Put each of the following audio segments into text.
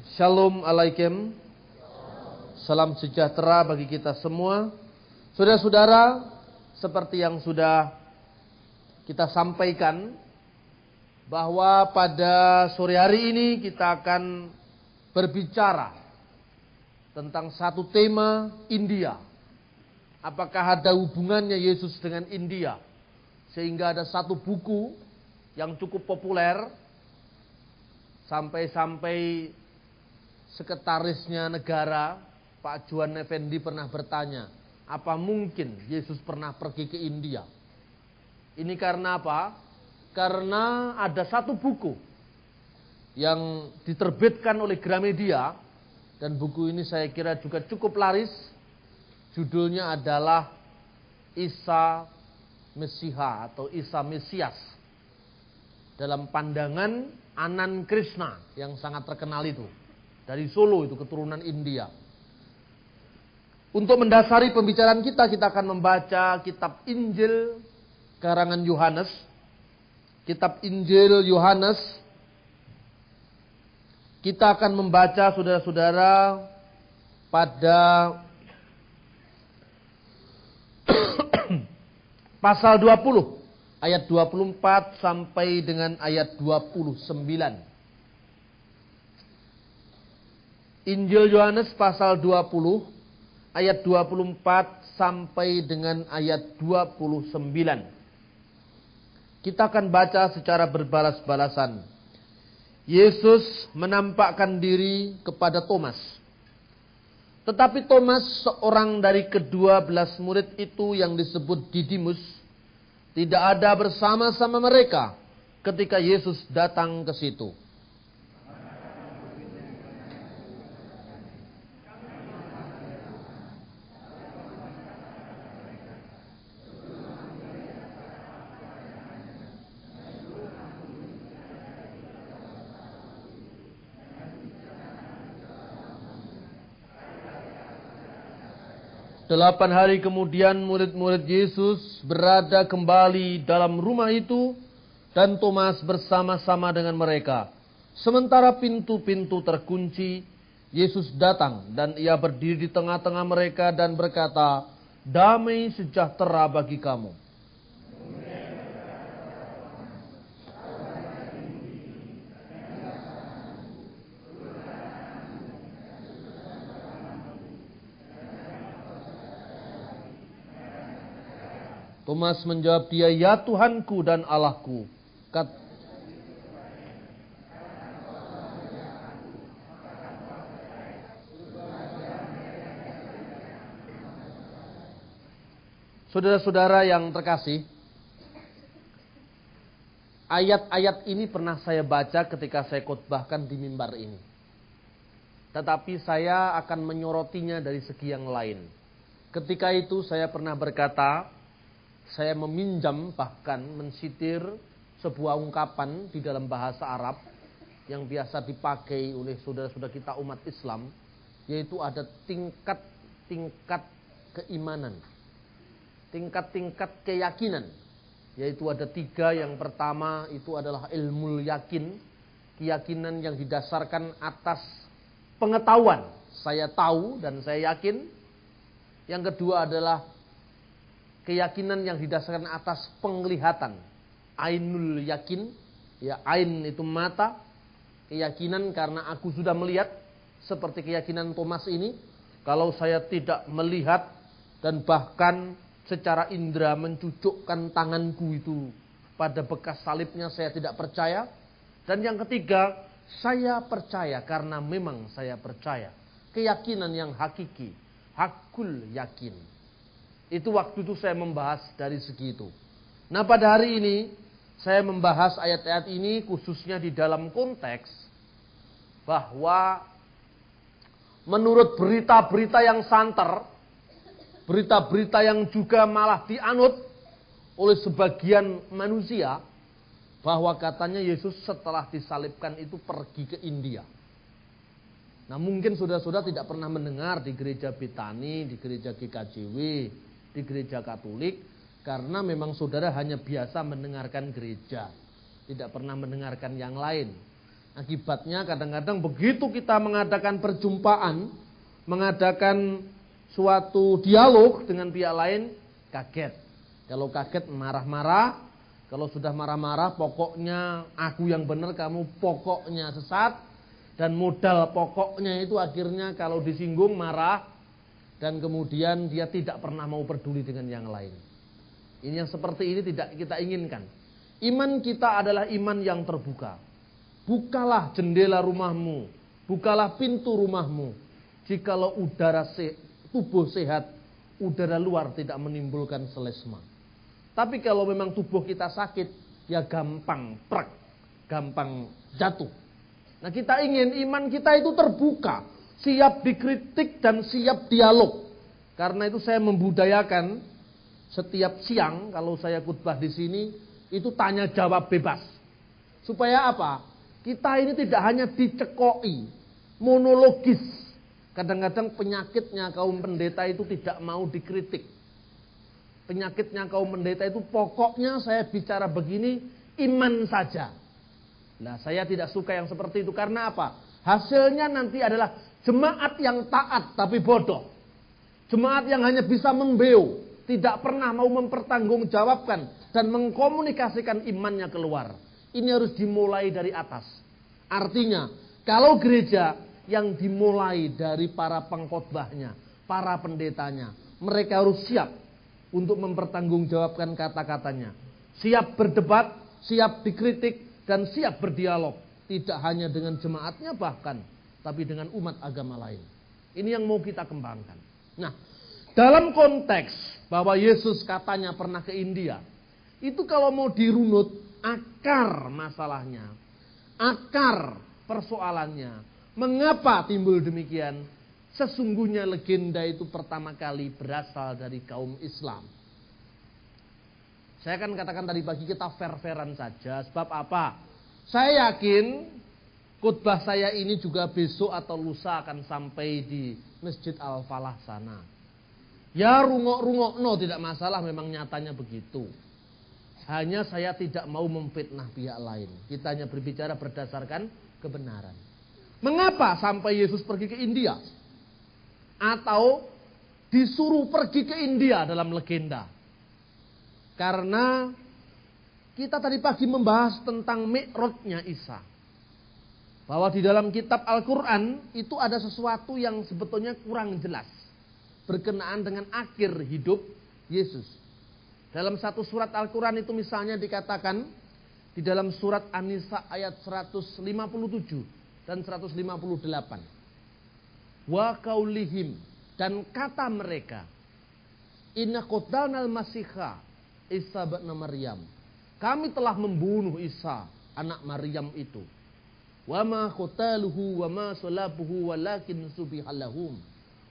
Shalom alaikum. Salam sejahtera bagi kita semua. Saudara-saudara, seperti yang sudah kita sampaikan, bahwa pada sore hari ini kita akan berbicara tentang satu tema India. Apakah ada hubungannya Yesus dengan India? Sehingga ada satu buku yang cukup populer, sampai-sampai sekretarisnya negara, Pak Juan Effendi pernah bertanya, apa mungkin Yesus pernah pergi ke India? Ini karena apa? Karena ada satu buku yang diterbitkan oleh Gramedia, dan buku ini saya kira juga cukup laris. Judulnya adalah Isa Mesiha atau Isa Mesias, dalam pandangan Anand Krishna yang sangat terkenal itu. Dari Solo, itu keturunan India. Untuk mendasari pembicaraan kita akan membaca kitab Injil karangan Yohanes. Kitab Injil Yohanes. Kita akan membaca, saudara-saudara, pada pasal 20, ayat 24 sampai dengan ayat 29. Injil Yohanes pasal 20, ayat 24 sampai dengan ayat 29. Kita akan baca secara berbalas-balasan. Yesus menampakkan diri kepada Thomas. Tetapi Thomas, seorang dari ke-12 murid itu yang disebut Didimus, tidak ada bersama-sama mereka ketika Yesus datang ke situ. Delapan hari kemudian murid-murid Yesus berada kembali dalam rumah itu dan Thomas bersama-sama dengan mereka. Sementara pintu-pintu terkunci, Yesus datang dan ia berdiri di tengah-tengah mereka dan berkata, "Damai sejahtera bagi kamu." Thomas menjawab dia, "Ya Tuhanku dan Allahku." Saudara-saudara yang terkasih, ayat-ayat ini pernah saya baca ketika saya khotbahkan di mimbar ini. Tetapi saya akan menyorotinya dari segi yang lain. Ketika itu saya pernah berkata, saya meminjam bahkan mensitir sebuah ungkapan di dalam bahasa Arab yang biasa dipakai oleh saudara-saudara kita umat Islam, yaitu ada tingkat-tingkat keimanan, tingkat-tingkat keyakinan, yaitu ada 3. Yang pertama itu adalah ilmu yakin, keyakinan yang didasarkan atas pengetahuan, saya tahu dan saya yakin. Yang kedua adalah keyakinan yang didasarkan atas penglihatan, ainul yakin, ya, ain itu mata, keyakinan karena aku sudah melihat, seperti keyakinan Thomas ini. Kalau saya tidak melihat dan bahkan secara indera mencucukkan tanganku itu pada bekas salibnya, saya tidak percaya. Dan yang ketiga, saya percaya karena memang saya percaya. Keyakinan yang hakiki, hakul yakin. Itu waktu itu saya membahas dari segi itu. Nah, pada hari ini saya membahas ayat-ayat ini khususnya di dalam konteks bahwa menurut berita-berita yang santer, berita-berita yang juga malah dianut oleh sebagian manusia, bahwa katanya Yesus setelah disalibkan itu pergi ke India. Nah, mungkin saudara-saudara tidak pernah mendengar di gereja Betani, di gereja GKJW, di gereja Katolik, karena memang saudara hanya biasa mendengarkan gereja, tidak pernah mendengarkan yang lain. Akibatnya kadang-kadang begitu kita mengadakan perjumpaan, mengadakan suatu dialog dengan pihak lain, kaget. Kalau kaget marah-marah, kalau sudah marah-marah pokoknya aku yang benar, kamu pokoknya sesat. Dan modal pokoknya itu akhirnya kalau disinggung marah, dan kemudian dia tidak pernah mau peduli dengan yang lain. Ini yang seperti ini tidak kita inginkan. Iman kita adalah iman yang terbuka. Bukalah jendela rumahmu, bukalah pintu rumahmu. Jikalau tubuh sehat, udara luar tidak menimbulkan selesma. Tapi kalau memang tubuh kita sakit, ya gampang gampang jatuh. Nah, kita ingin iman kita itu terbuka, siap dikritik dan siap dialog. Karena itu saya membudayakan setiap siang kalau saya khutbah di sini itu tanya jawab bebas. Supaya apa? Kita ini tidak hanya dicekoi, monologis. Kadang-kadang penyakitnya kaum pendeta itu tidak mau dikritik. Penyakitnya kaum pendeta itu pokoknya saya bicara begini, iman saja. Nah, saya tidak suka yang seperti itu. Karena apa? Hasilnya nanti adalah jemaat yang taat tapi bodoh. Jemaat yang hanya bisa membeu, tidak pernah mau mempertanggungjawabkan dan mengkomunikasikan imannya keluar. Ini harus dimulai dari atas. Artinya, kalau gereja yang dimulai dari para pengkhotbahnya, para pendetanya, mereka harus siap untuk mempertanggungjawabkan kata-katanya. Siap berdebat, siap dikritik, dan siap berdialog. Tidak hanya dengan jemaatnya bahkan, tapi dengan umat agama lain. Ini yang mau kita kembangkan. Nah, dalam konteks bahwa Yesus katanya pernah ke India, itu kalau mau dirunut, akar masalahnya, akar persoalannya, mengapa timbul demikian? Sesungguhnya legenda itu pertama kali berasal dari kaum Islam. Saya akan katakan tadi pagi kita fair-fairan saja. Sebab apa? Saya yakin khutbah saya ini juga besok atau lusa akan sampai di Masjid Al-Falah sana. Ya rungok-rungok no tidak masalah, memang nyatanya begitu. Hanya saya tidak mau memfitnah pihak lain. Kita hanya berbicara berdasarkan kebenaran. Mengapa sampai Yesus pergi ke India? Atau disuruh pergi ke India dalam legenda? Karena kita tadi pagi membahas tentang mi'rajnya Isa. Bahwa di dalam kitab Al-Quran itu ada sesuatu yang sebetulnya kurang jelas. Berkenaan dengan akhir hidup Yesus. Dalam satu surat Al-Quran itu misalnya dikatakan di dalam surat An-Nisa ayat 157 dan 158. Wa qaulihim, dan kata mereka, inna qatalnal masiha Isa bin Maryam. Kami telah membunuh Isa anak Maryam itu. Wa ma qataluhu wa ma salabuhu walakin subihallahum.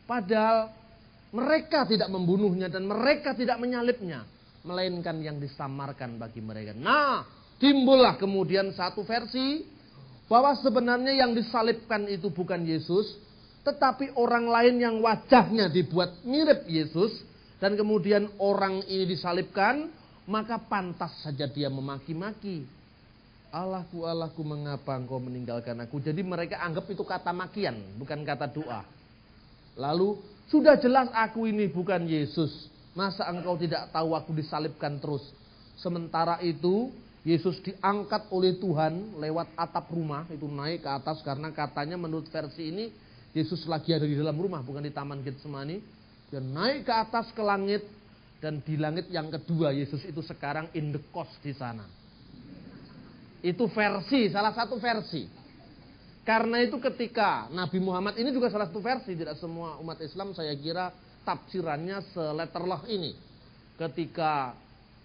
Padahal mereka tidak membunuhnya dan mereka tidak menyalibnya, melainkan yang disamarkan bagi mereka. Nah, timbullah kemudian satu versi bahwa sebenarnya yang disalibkan itu bukan Yesus, tetapi orang lain yang wajahnya dibuat mirip Yesus. Dan kemudian orang ini disalibkan, maka pantas saja dia memaki-maki. Allahku, Allahku, mengapa engkau meninggalkan aku? Jadi mereka anggap itu kata makian, bukan kata doa. Lalu, sudah jelas aku ini bukan Yesus. Masa engkau tidak tahu aku disalibkan terus? Sementara itu, Yesus diangkat oleh Tuhan lewat atap rumah. Itu naik ke atas karena katanya menurut versi ini, Yesus lagi ada di dalam rumah, bukan di Taman Getsemani. Dia naik ke atas ke langit. Dan di langit yang kedua, Yesus itu sekarang in the coast di sana. Itu versi, salah satu versi. Karena itu ketika Nabi Muhammad, ini juga salah satu versi. Tidak semua umat Islam saya kira tafsirannya seletterlah ini. Ketika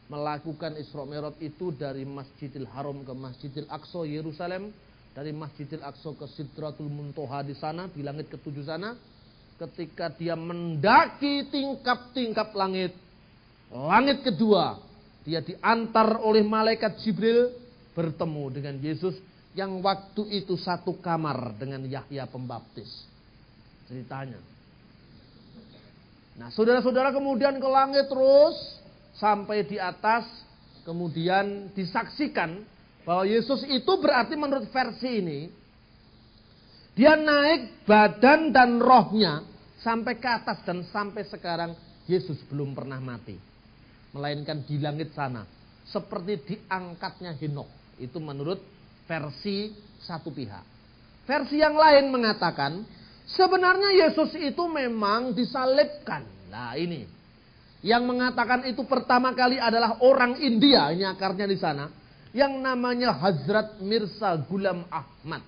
melakukan Isra Mi'raj itu dari Masjidil Haram ke Masjidil Aqsa Yerusalem. Dari Masjidil Aqsa ke Sidratul Muntaha di sana, di langit ketujuh sana. Ketika dia mendaki tingkap-tingkap langit. Langit kedua, dia diantar oleh malaikat Jibril bertemu dengan Yesus yang waktu itu satu kamar dengan Yahya Pembaptis. Ceritanya. Nah, saudara-saudara kemudian ke langit terus sampai di atas, kemudian disaksikan Bahwa Yesus itu berarti menurut versi ini, dia naik badan dan rohnya sampai ke atas, dan sampai sekarang Yesus belum pernah mati. Melainkan di langit sana. Seperti diangkatnya Henokh. Itu menurut versi satu pihak. Versi yang lain mengatakan, sebenarnya Yesus itu memang disalibkan. Nah ini. Yang mengatakan itu pertama kali adalah orang India, ini akarnya di sana, yang namanya Hazrat Mirza Ghulam Ahmad.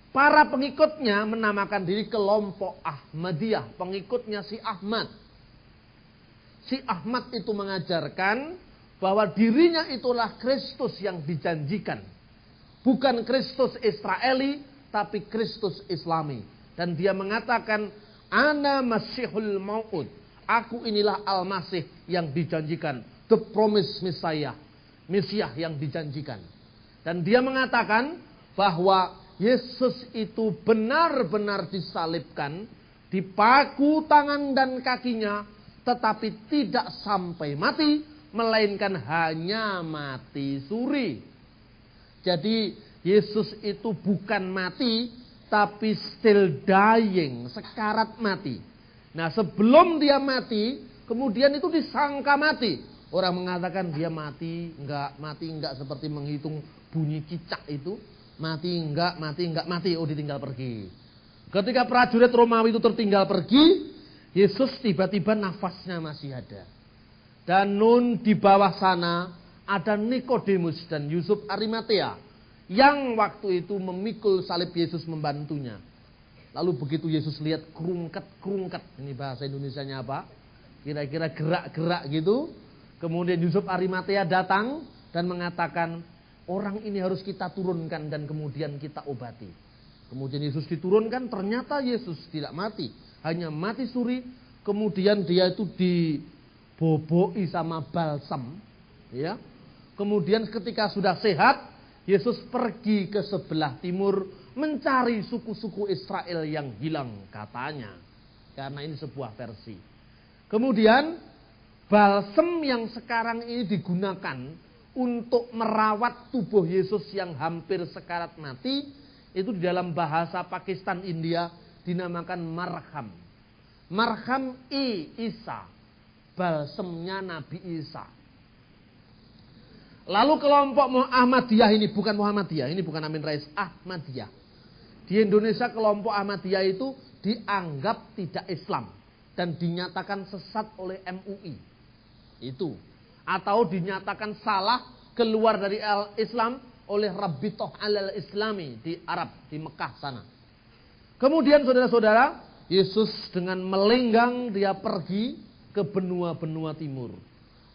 Para pengikutnya menamakan diri kelompok Ahmadiyah, pengikutnya si Ahmad. Si Ahmad itu mengajarkan bahwa dirinya itulah Kristus yang dijanjikan. Bukan Kristus Israeli, tapi Kristus Islami. Dan dia mengatakan, Ana Masihul Maud. Aku inilah Al-Masih yang dijanjikan. The promised Messiah. Mesiah yang dijanjikan. Dan dia mengatakan bahwa Yesus itu benar-benar disalibkan. Dipaku tangan dan kakinya. Tetapi tidak sampai mati. Melainkan hanya mati suri. Jadi Yesus itu bukan mati. Tapi still dying. Sekarat mati. Nah sebelum dia mati, kemudian itu disangka mati. Orang mengatakan dia mati enggak seperti menghitung bunyi cicak itu. Mati enggak, oh ditinggal pergi. Ketika prajurit Romawi itu tertinggal pergi, Yesus tiba-tiba nafasnya masih ada. Dan nun di bawah sana ada Nikodemus dan Yusuf Arimatea. Yang waktu itu memikul salib Yesus membantunya. Lalu begitu Yesus lihat kerungket. Ini bahasa Indonesianya apa? Kira-kira gerak-gerak gitu. Kemudian Yusuf Arimatea datang dan mengatakan, orang ini harus kita turunkan dan kemudian kita obati. Kemudian Yesus diturunkan, ternyata Yesus tidak mati. Hanya mati suri. Kemudian dia itu diboboi sama balsam. Ya. Kemudian ketika sudah sehat, Yesus pergi ke sebelah timur mencari suku-suku Israel yang hilang katanya. Karena ini sebuah versi. Kemudian balsem yang sekarang ini digunakan untuk merawat tubuh Yesus yang hampir sekarat mati. Itu di dalam bahasa Pakistan India dinamakan marham. Marham Isa. Balsemnya Nabi Isa. Lalu kelompok Ahmadiyah ini bukan Muhammadiyah. Ini bukan Amin Rais. Ahmadiyah. Di Indonesia kelompok Ahmadiyah itu dianggap tidak Islam. Dan dinyatakan sesat oleh MUI. Itu. Atau dinyatakan salah keluar dari Islam oleh Rabitoh al-Islami di Arab, di Mekah sana. Kemudian saudara-saudara, Yesus dengan melenggang dia pergi ke benua-benua timur.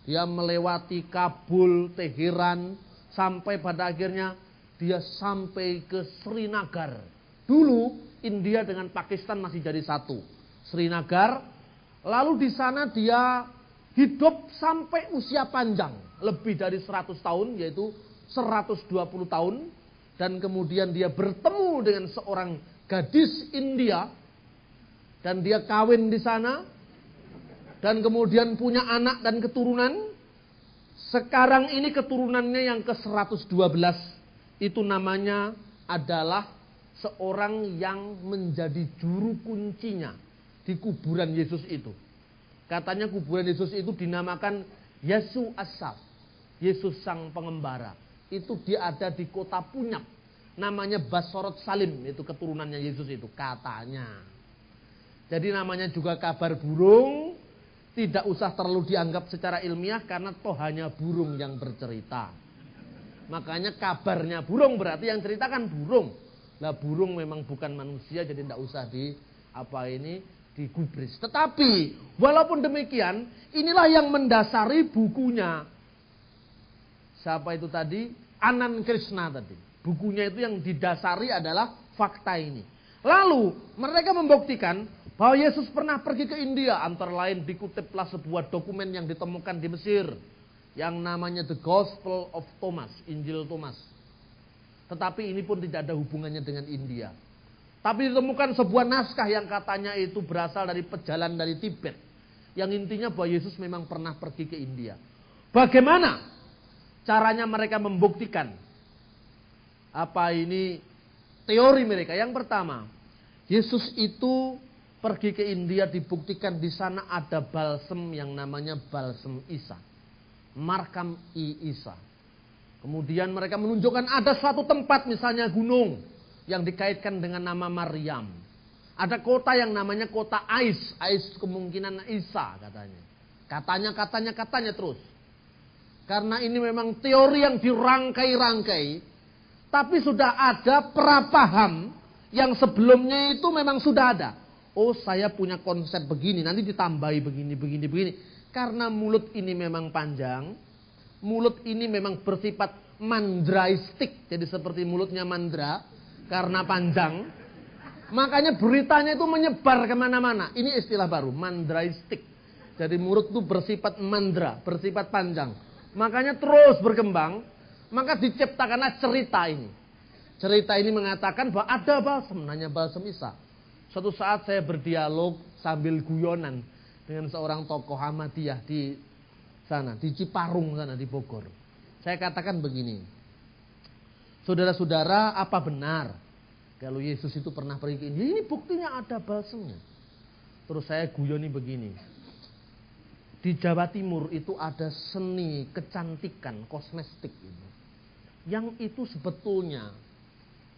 Dia melewati Kabul, Teheran, sampai pada akhirnya dia sampai ke Srinagar. Dulu India dengan Pakistan masih jadi satu. Srinagar, lalu di sana dia hidup sampai usia panjang. Lebih dari 100 tahun, yaitu 120 tahun. Dan kemudian dia bertemu dengan seorang gadis India. Dan dia kawin di sana. Dan kemudian punya anak dan keturunan. Sekarang ini keturunannya yang ke-112. Itu namanya adalah seorang yang menjadi juru kuncinya di kuburan Yesus itu. Katanya kuburan Yesus itu dinamakan Yesu Asaf. Yesus sang pengembara. Itu dia ada di kota Punyap. Namanya Basorot Salim. Itu keturunannya Yesus itu katanya. Jadi namanya juga kabar burung. Tidak usah terlalu dianggap secara ilmiah. Karena toh hanya burung yang bercerita. Makanya kabarnya burung berarti yang ceritakan burung. Lah burung memang bukan manusia, jadi tidak usah digubris. Tetapi walaupun demikian, inilah yang mendasari bukunya. Siapa itu tadi? Anand Krishna tadi. Bukunya itu yang didasari adalah fakta ini. Lalu mereka membuktikan bahwa Yesus pernah pergi ke India. Antara lain dikutiplah sebuah dokumen yang ditemukan di Mesir. Yang namanya The Gospel of Thomas, Injil Thomas. Tetapi ini pun tidak ada hubungannya dengan India. Tapi ditemukan sebuah naskah yang katanya itu berasal dari pejalan dari Tibet. Yang intinya bahwa Yesus memang pernah pergi ke India. Bagaimana caranya mereka membuktikan apa ini teori mereka. Yang pertama, Yesus itu pergi ke India, dibuktikan di sana ada balsem yang namanya balsem Isa, Markam Isa. Kemudian mereka menunjukkan ada suatu tempat, misalnya gunung yang dikaitkan dengan nama Maryam. Ada kota yang namanya kota Ais. Ais kemungkinan Isa katanya. Katanya terus. Karena ini memang teori yang dirangkai-rangkai. Tapi sudah ada prapaham yang sebelumnya itu memang sudah ada. Oh, saya punya konsep begini, nanti ditambahi begini. Karena mulut ini memang panjang, mulut ini memang bersifat mandraistik. Jadi seperti mulutnya mandra, karena panjang. Makanya beritanya itu menyebar kemana-mana. Ini istilah baru, mandraistik. Jadi mulut itu bersifat mandra, bersifat panjang. Makanya terus berkembang. Maka diciptakanlah cerita ini. Cerita ini mengatakan bahwa ada balsem, namanya balsem Isa. Suatu saat saya berdialog sambil guyonan dengan seorang tokoh Ahmadiyah di sana, di Ciparung sana, di Bogor. Saya katakan begini, saudara-saudara, apa benar kalau Yesus itu pernah pergi ke India? Ini buktinya ada balsemnya. Terus saya guyoni begini, di Jawa Timur itu ada seni kecantikan, kosmetik itu. Yang itu sebetulnya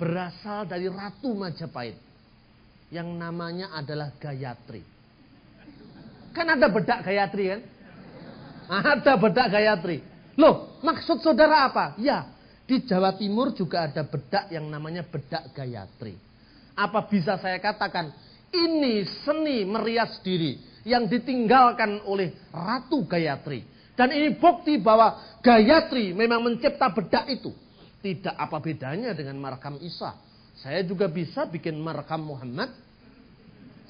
berasal dari Ratu Majapahit. Yang namanya adalah Gayatri. Kan ada bedak Gayatri kan? Ada bedak Gayatri. Loh, maksud saudara apa? Ya, di Jawa Timur juga ada bedak yang namanya bedak Gayatri. Apa bisa saya katakan, ini seni merias diri yang ditinggalkan oleh Ratu Gayatri. Dan ini bukti bahwa Gayatri memang mencipta bedak itu. Tidak apa bedanya dengan Markam Isa. Saya juga bisa bikin Markam Muhammad.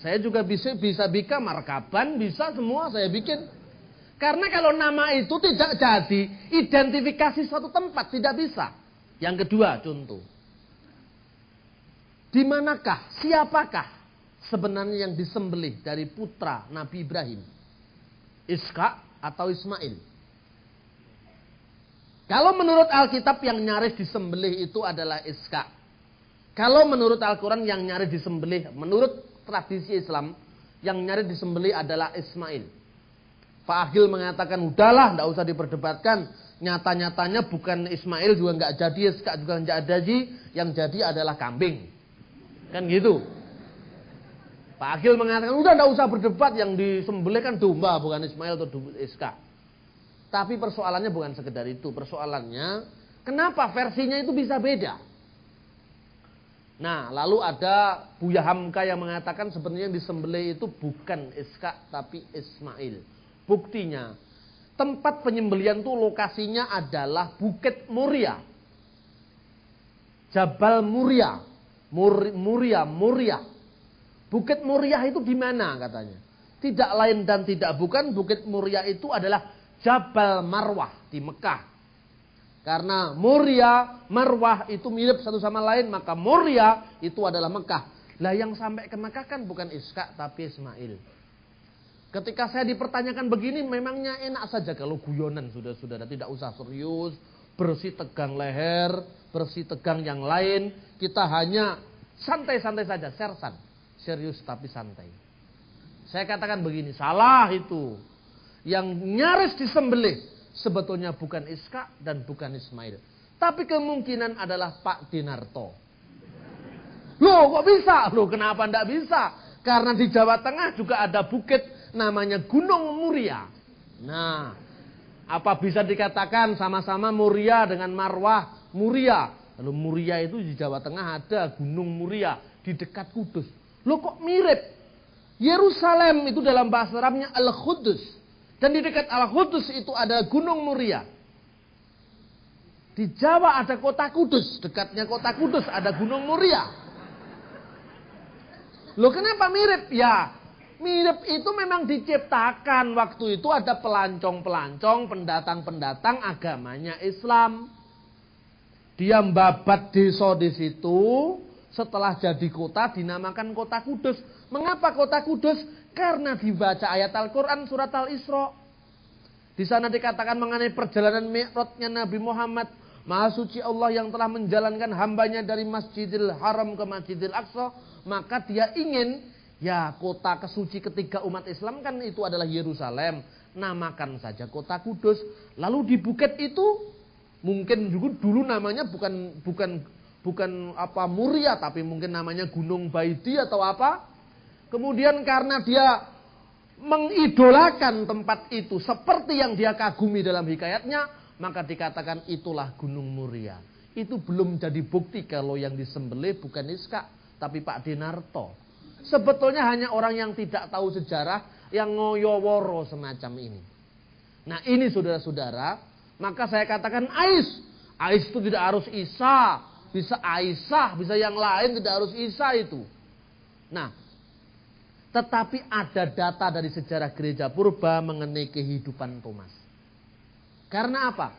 Saya juga bisa bikin Markaban, bisa semua saya bikin. Karena kalau nama itu tidak jadi identifikasi suatu tempat, tidak bisa. Yang kedua, contoh. Di manakah, siapakah sebenarnya yang disembelih dari putra Nabi Ibrahim? Ishak atau Ismail? Kalau menurut Alkitab yang nyaris disembelih itu adalah Ishak. Kalau menurut Al-Quran yang nyaris disembelih, menurut tradisi Islam, yang nyaris disembelih adalah Ismail. Pak Agil mengatakan, udahlah, tidak usah diperdebatkan. Nyata-nyatanya bukan Ismail juga nggak jadi, Ishak juga nggak jadi, yang jadi adalah kambing. Kan gitu. Pak Agil mengatakan, udah tidak usah berdebat, yang disembelih kan domba, bukan Ismail atau Ishak. Tapi persoalannya bukan sekedar itu. Persoalannya, kenapa versinya itu bisa beda? Nah, lalu ada Buya Hamka yang mengatakan sebenarnya yang disembelih itu bukan Ishak tapi Ismail. Buktinya, tempat penyembelihan itu lokasinya adalah Bukit Muria. Jabal Muria. Muria. Bukit Muria itu di mana katanya? Tidak lain dan tidak bukan, Bukit Muria itu adalah Jabal Marwah di Mekah. Karena Muria, Marwah itu mirip satu sama lain, maka Muria itu adalah Mekah. Lah yang sampai ke Mekah kan bukan Ishak tapi Ismail. Ketika saya dipertanyakan begini, memangnya enak saja kalau guyonan saudara-saudara, tidak usah serius, bersih tegang leher, bersih tegang yang lain. Kita hanya santai-santai saja, sersan. Serius tapi santai. Saya katakan begini, salah itu. Yang nyaris disembelih sebetulnya bukan Ishak dan bukan Ismail. Tapi kemungkinan adalah Pak Dinarto. Loh kok bisa? Loh kenapa tidak bisa? Karena di Jawa Tengah juga ada bukit namanya Gunung Muria. Nah, apa bisa dikatakan sama-sama Muria dengan Marwah Muria? Lalu Muria itu di Jawa Tengah ada Gunung Muria di dekat Kudus. Loh kok mirip? Yerusalem itu dalam bahasa Arabnya Al-Qudus. Dan di dekat Al-Qudus itu ada Gunung Muria. Di Jawa ada kota Kudus. Dekatnya kota Kudus ada Gunung Muria. Loh kenapa mirip? Ya mirip itu memang diciptakan. Waktu itu ada pelancong-pelancong, pendatang-pendatang agamanya Islam. Dia membabat desa di situ. Setelah jadi kota dinamakan kota Kudus. Mengapa kota Kudus? Karena dibaca ayat Al-Quran surat Al-Isra. Di sana dikatakan mengenai perjalanan mi'rajnya Nabi Muhammad, Maha Suci Allah yang telah menjalankan hambanya dari Masjidil Haram ke Masjidil Aqsa. Maka dia ingin, ya kota kesuci ketiga umat Islam kan itu adalah Yerusalem. Namakan saja kota Kudus. Lalu di bukit itu, mungkin juga dulu namanya bukan apa Muria, tapi mungkin namanya Gunung Baidi atau apa. Kemudian karena dia mengidolakan tempat itu seperti yang dia kagumi dalam hikayatnya, maka dikatakan itulah Gunung Muria. Itu belum jadi bukti kalau yang disembelih bukan Iskak, tapi Pak Dinarto. Sebetulnya hanya orang yang tidak tahu sejarah yang ngoyoworo semacam ini. Nah ini saudara-saudara, maka saya katakan Ais. Ais itu tidak harus Isa, bisa Aisyah, bisa yang lain, tidak harus Isa itu. Nah, tetapi ada data dari sejarah gereja purba mengenai kehidupan Thomas. Karena apa?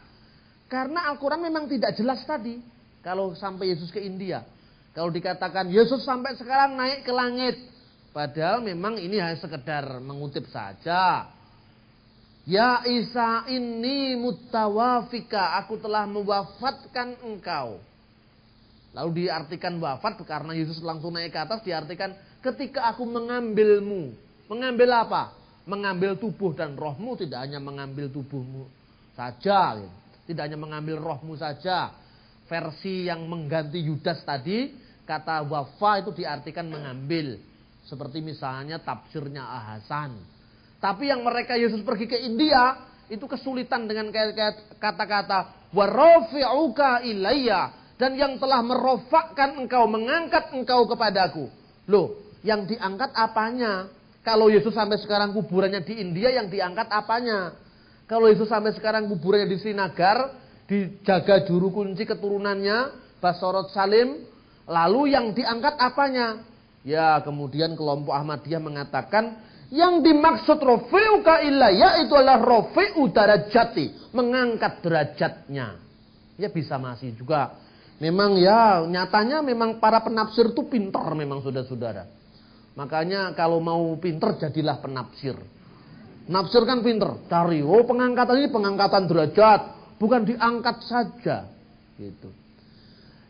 Karena Al-Quran memang tidak jelas tadi. Kalau sampai Yesus ke India. Kalau dikatakan Yesus sampai sekarang naik ke langit. Padahal memang ini hanya sekedar mengutip saja. Ya Isa inni mutawafika, aku telah mewafatkan engkau. Lalu diartikan wafat karena Yesus langsung naik ke atas, diartikan ketika aku mengambilmu. Mengambil apa? Mengambil tubuh dan rohmu, tidak hanya mengambil tubuhmu saja. Tidak hanya mengambil rohmu saja. Versi yang mengganti Yudas tadi, kata wafa itu diartikan mengambil. Seperti misalnya tafsirnya Al-Hasan. Tapi yang mereka Yesus pergi ke India, itu kesulitan dengan kata-kata warafi'uka ilayya. Dan yang telah merofakkan engkau, mengangkat engkau kepadaku. Loh, yang diangkat apanya? Kalau Yesus sampai sekarang kuburannya di India, yang diangkat apanya? Kalau Yesus sampai sekarang kuburannya di Srinagar, dijaga juru kunci keturunannya, Basarot Salim, lalu yang diangkat apanya? Ya, kemudian kelompok Ahmadiyah mengatakan, yang dimaksud rofi'uka ilayya itu adalah rofi'u darajati, mengangkat derajatnya. Ya bisa masih juga. Memang ya nyatanya memang para penafsir itu pintar memang saudara-saudara. Makanya kalau mau pintar jadilah penafsir. Nafsir kan pintar. Cari, pengangkatan ini pengangkatan derajat. Bukan diangkat saja. Gitu.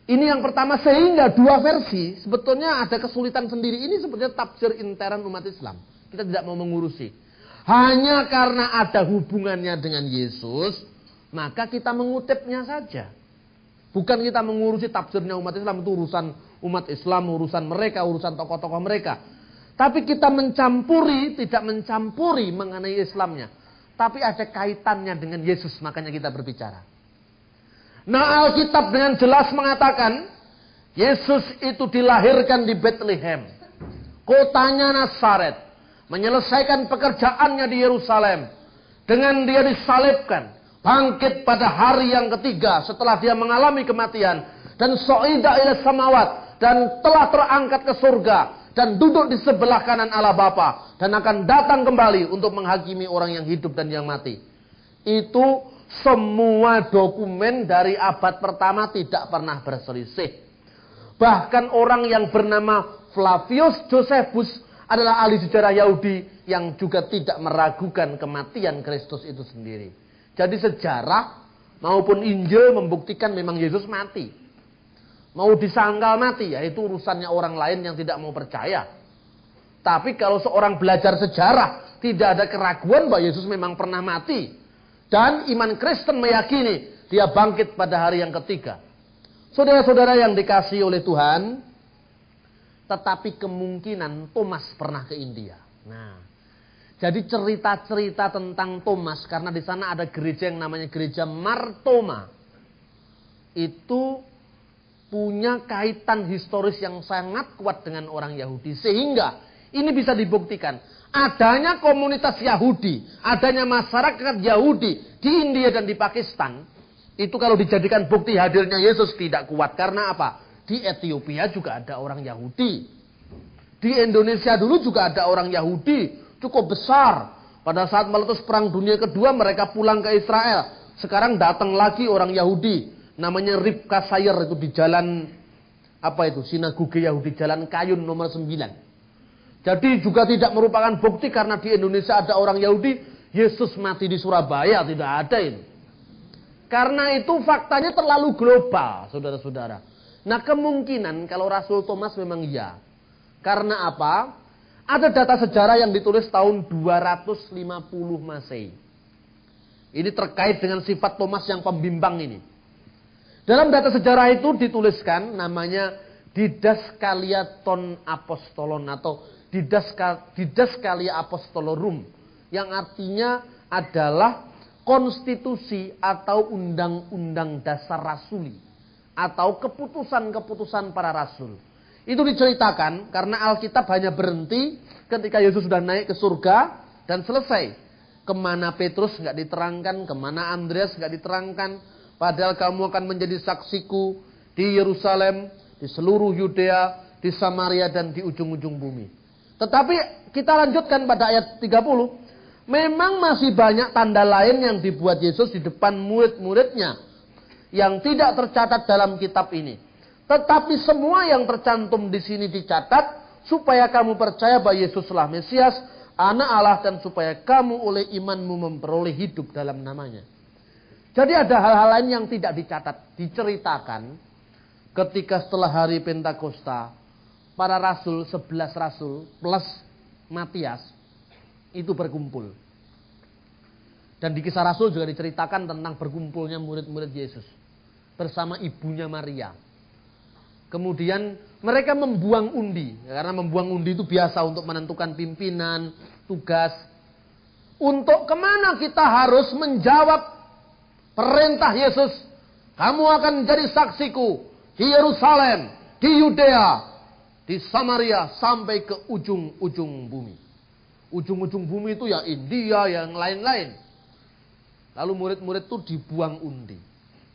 Ini yang pertama, sehingga dua versi sebetulnya ada kesulitan sendiri. Ini sebetulnya tafsir intern umat Islam. Kita tidak mau mengurusi. Hanya karena ada hubungannya dengan Yesus, maka kita mengutipnya saja. Bukan kita mengurusi tafsirnya umat Islam, itu urusan umat Islam, urusan mereka, urusan tokoh-tokoh mereka. Tapi kita mencampuri, tidak mencampuri mengenai Islamnya. Tapi ada kaitannya dengan Yesus, makanya kita berbicara. Nah, Alkitab dengan jelas mengatakan, Yesus itu dilahirkan di Bethlehem. Kotanya Nazaret. Menyelesaikan pekerjaannya di Yerusalem. Dengan dia disalibkan. Bangkit pada hari yang ketiga setelah dia mengalami kematian. Dan so'ida ila samawat. Dan telah terangkat ke surga. Dan duduk di sebelah kanan Allah Bapa. Dan akan datang kembali untuk menghakimi orang yang hidup dan yang mati. Itu semua dokumen dari abad pertama tidak pernah berselisih. Bahkan orang yang bernama Flavius Josephus adalah ahli sejarah Yahudi yang juga tidak meragukan kematian Kristus itu sendiri. Jadi sejarah maupun Injil membuktikan memang Yesus mati. Mau disangkal mati, ya itu urusannya orang lain yang tidak mau percaya. Tapi kalau seorang belajar sejarah, tidak ada keraguan bahwa Yesus memang pernah mati. Dan iman Kristen meyakini dia bangkit pada hari yang ketiga. Saudara-saudara yang dikasihi oleh Tuhan, tetapi kemungkinan Thomas pernah ke India. Nah, jadi cerita-cerita tentang Thomas, karena di sana ada gereja yang namanya gereja Mar Thoma, itu punya kaitan historis yang sangat kuat dengan orang Yahudi. Sehingga ini bisa dibuktikan. Adanya komunitas Yahudi, adanya masyarakat Yahudi di India dan di Pakistan, itu kalau dijadikan bukti hadirnya Yesus tidak kuat. Karena apa? Di Ethiopia juga ada orang Yahudi. Di Indonesia dulu juga ada orang Yahudi. Cukup besar. Pada saat meletus Perang Dunia Kedua mereka pulang ke Israel. Sekarang datang lagi orang Yahudi. Namanya Ribka Sayer itu di jalan sinagoge Yahudi Jalan Kayun nomor 9. Jadi juga tidak merupakan bukti karena di Indonesia ada orang Yahudi. Yesus mati di Surabaya, tidak ada itu. Karena itu faktanya terlalu global, saudara-saudara. Nah, kemungkinan kalau Rasul Thomas memang iya. Karena apa? Ada data sejarah yang ditulis tahun 250 Masehi. Ini terkait dengan sifat Thomas yang pembimbang ini. Dalam data sejarah itu dituliskan namanya Didaskalia Ton Apostolon atau Didaskalia Apostolorum, yang artinya adalah konstitusi atau undang-undang dasar rasuli atau keputusan-keputusan para rasul. Itu diceritakan karena Alkitab hanya berhenti ketika Yesus sudah naik ke surga dan selesai. Kemana Petrus nggak diterangkan, kemana Andreas nggak diterangkan. Padahal kamu akan menjadi saksiku di Yerusalem, di seluruh Yudea, di Samaria dan di ujung-ujung bumi. Tetapi kita lanjutkan pada ayat 30. Memang masih banyak tanda lain yang dibuat Yesus di depan murid-muridnya yang tidak tercatat dalam kitab ini. Tetapi semua yang tercantum di sini dicatat supaya kamu percaya bahwa Yesuslah Mesias, Anak Allah, dan supaya kamu oleh imanmu memperoleh hidup dalam namanya. Jadi ada hal-hal lain yang tidak dicatat, diceritakan ketika setelah hari Pentakosta, para rasul, 11 rasul plus Matias itu berkumpul. Dan di Kisah Rasul juga diceritakan tentang berkumpulnya murid-murid Yesus bersama ibunya Maria. Kemudian mereka membuang undi, karena membuang undi itu biasa untuk menentukan pimpinan, tugas. Untuk kemana kita harus menjawab perintah Yesus. Kamu akan jadi saksiku di Yerusalem, di Yudea, di Samaria, sampai ke ujung-ujung bumi. Ujung-ujung bumi itu ya India, yang lain-lain. Lalu murid-murid itu dibuang undi.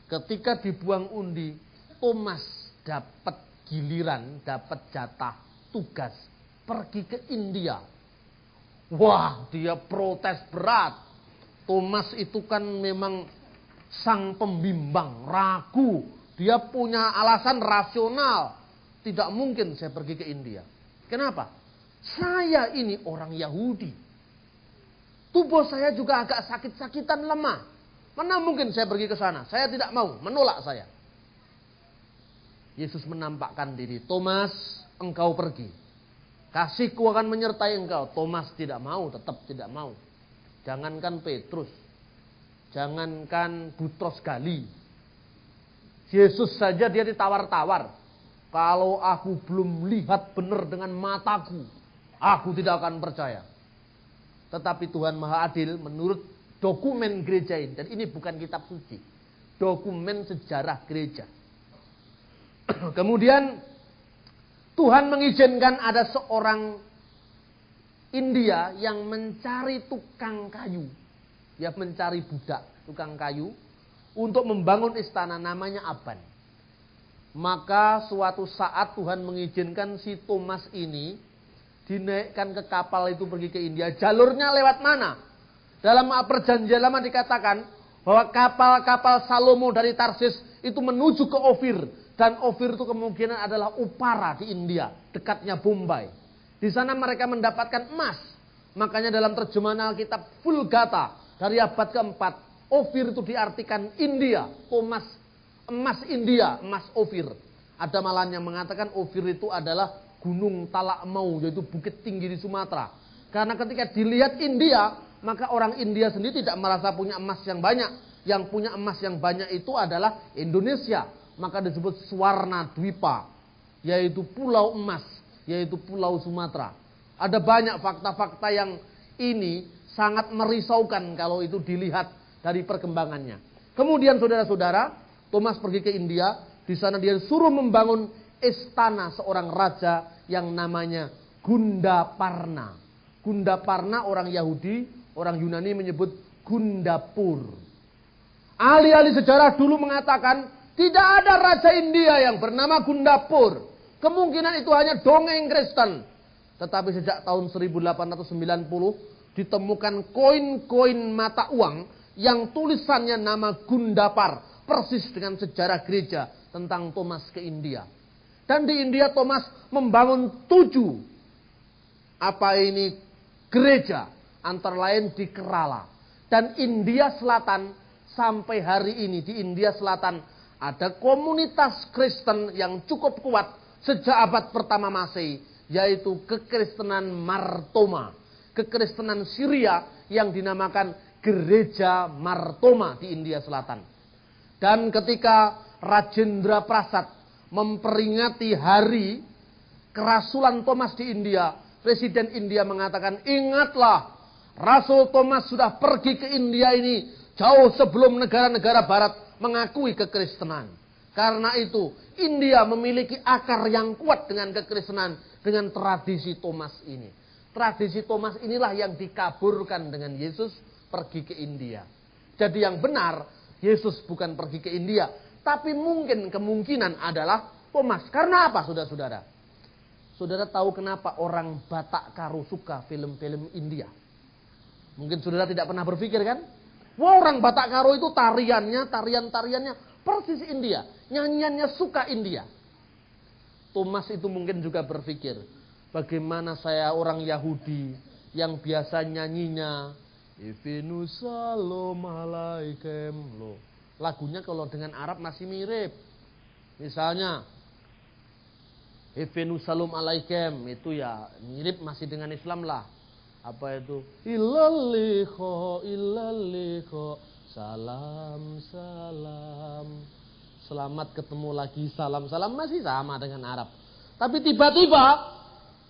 Ketika dibuang undi, Thomas dapat giliran, dapat jatah tugas pergi ke India. Wah, dia protes berat. Thomas itu kan memang sang pembimbang, ragu. Dia punya alasan rasional. Tidak mungkin saya pergi ke India. Kenapa? Saya ini orang Yahudi. Tubuh saya juga agak sakit-sakitan, lemah. Mana mungkin saya pergi ke sana? Saya tidak mau, menolak saya. Yesus menampakkan diri. Thomas, engkau pergi. Kasihku akan menyertai engkau. Thomas tidak mau, tetap tidak mau. Jangankan Petrus. Jangankan Butros Gali. Yesus saja dia ditawar-tawar. Kalau aku belum lihat benar dengan mataku, aku tidak akan percaya. Tetapi Tuhan Maha Adil menurut dokumen gereja ini. Dan ini bukan kitab suci. Dokumen sejarah gereja. Kemudian Tuhan mengizinkan ada seorang India yang mencari tukang kayu. Dia mencari budak tukang kayu untuk membangun istana, namanya Aban. Maka suatu saat Tuhan mengizinkan si Thomas ini dinaikkan ke kapal itu pergi ke India. Jalurnya lewat mana? Dalam perjanjian lama dikatakan bahwa kapal-kapal Salomo dari Tarsis itu menuju ke Ofir. Dan Ofir itu kemungkinan adalah Upara di India, dekatnya Bombay. Di sana mereka mendapatkan emas. Makanya dalam terjemahan Alkitab Vulgata dari abad keempat, Ofir itu diartikan India. Thomas, emas India, emas Ofir. Ada malahan yang mengatakan Ofir itu adalah Gunung Talakmau, yaitu bukit tinggi di Sumatera. Karena ketika dilihat India, maka orang India sendiri tidak merasa punya emas yang banyak. Yang punya emas yang banyak itu adalah Indonesia. Maka disebut Swarna Dwipa, yaitu pulau emas, yaitu pulau Sumatera. Ada banyak fakta-fakta yang ini sangat merisaukan kalau itu dilihat dari perkembangannya. Kemudian saudara-saudara, Thomas pergi ke India. Di sana dia suruh membangun istana seorang raja yang namanya Gundaparna. Gundaparna orang Yahudi, orang Yunani menyebut Gundapur. Ahli-ahli sejarah dulu mengatakan tidak ada raja India yang bernama Gundapur. Kemungkinan itu hanya dongeng Kristen. Tetapi sejak tahun 1890 ditemukan koin-koin mata uang yang tulisannya nama Gundapar. Persis dengan sejarah gereja tentang Thomas ke India. Dan di India Thomas membangun 7 gereja Antara lain di Kerala. Dan India Selatan sampai hari ini di India Selatan ada komunitas Kristen yang cukup kuat sejak abad pertama Masehi, yaitu kekristenan Martoma. Kekristenan Syria yang dinamakan Gereja Martoma di India Selatan. Dan ketika Rajendra Prasad memperingati hari kerasulan Thomas di India, Presiden India mengatakan, ingatlah, Rasul Thomas sudah pergi ke India ini jauh sebelum negara-negara barat mengakui kekristenan. Karena itu, India memiliki akar yang kuat dengan kekristenan, dengan tradisi Thomas ini. Tradisi Thomas inilah yang dikaburkan dengan Yesus pergi ke India. Jadi yang benar, Yesus bukan pergi ke India, tapi mungkin kemungkinan adalah Thomas. Karena apa, saudara-saudara? Saudara tahu kenapa orang Batak Karo suka film-film India? Mungkin saudara tidak pernah berpikir kan? Wah, orang Batak Karo itu tarian-tariannya persis India. Nyanyiannya suka India. Thomas itu mungkin juga berpikir, bagaimana saya orang Yahudi yang biasa nyanyinya Ifinu Salom Alaikem loh. Lagunya kalau dengan Arab masih mirip. Misalnya Ifinu Salom Alaikem itu ya mirip masih dengan Islam lah. Apa itu? Ilaliko salam salam. Selamat ketemu lagi, salam salam, masih sama dengan Arab. Tapi tiba-tiba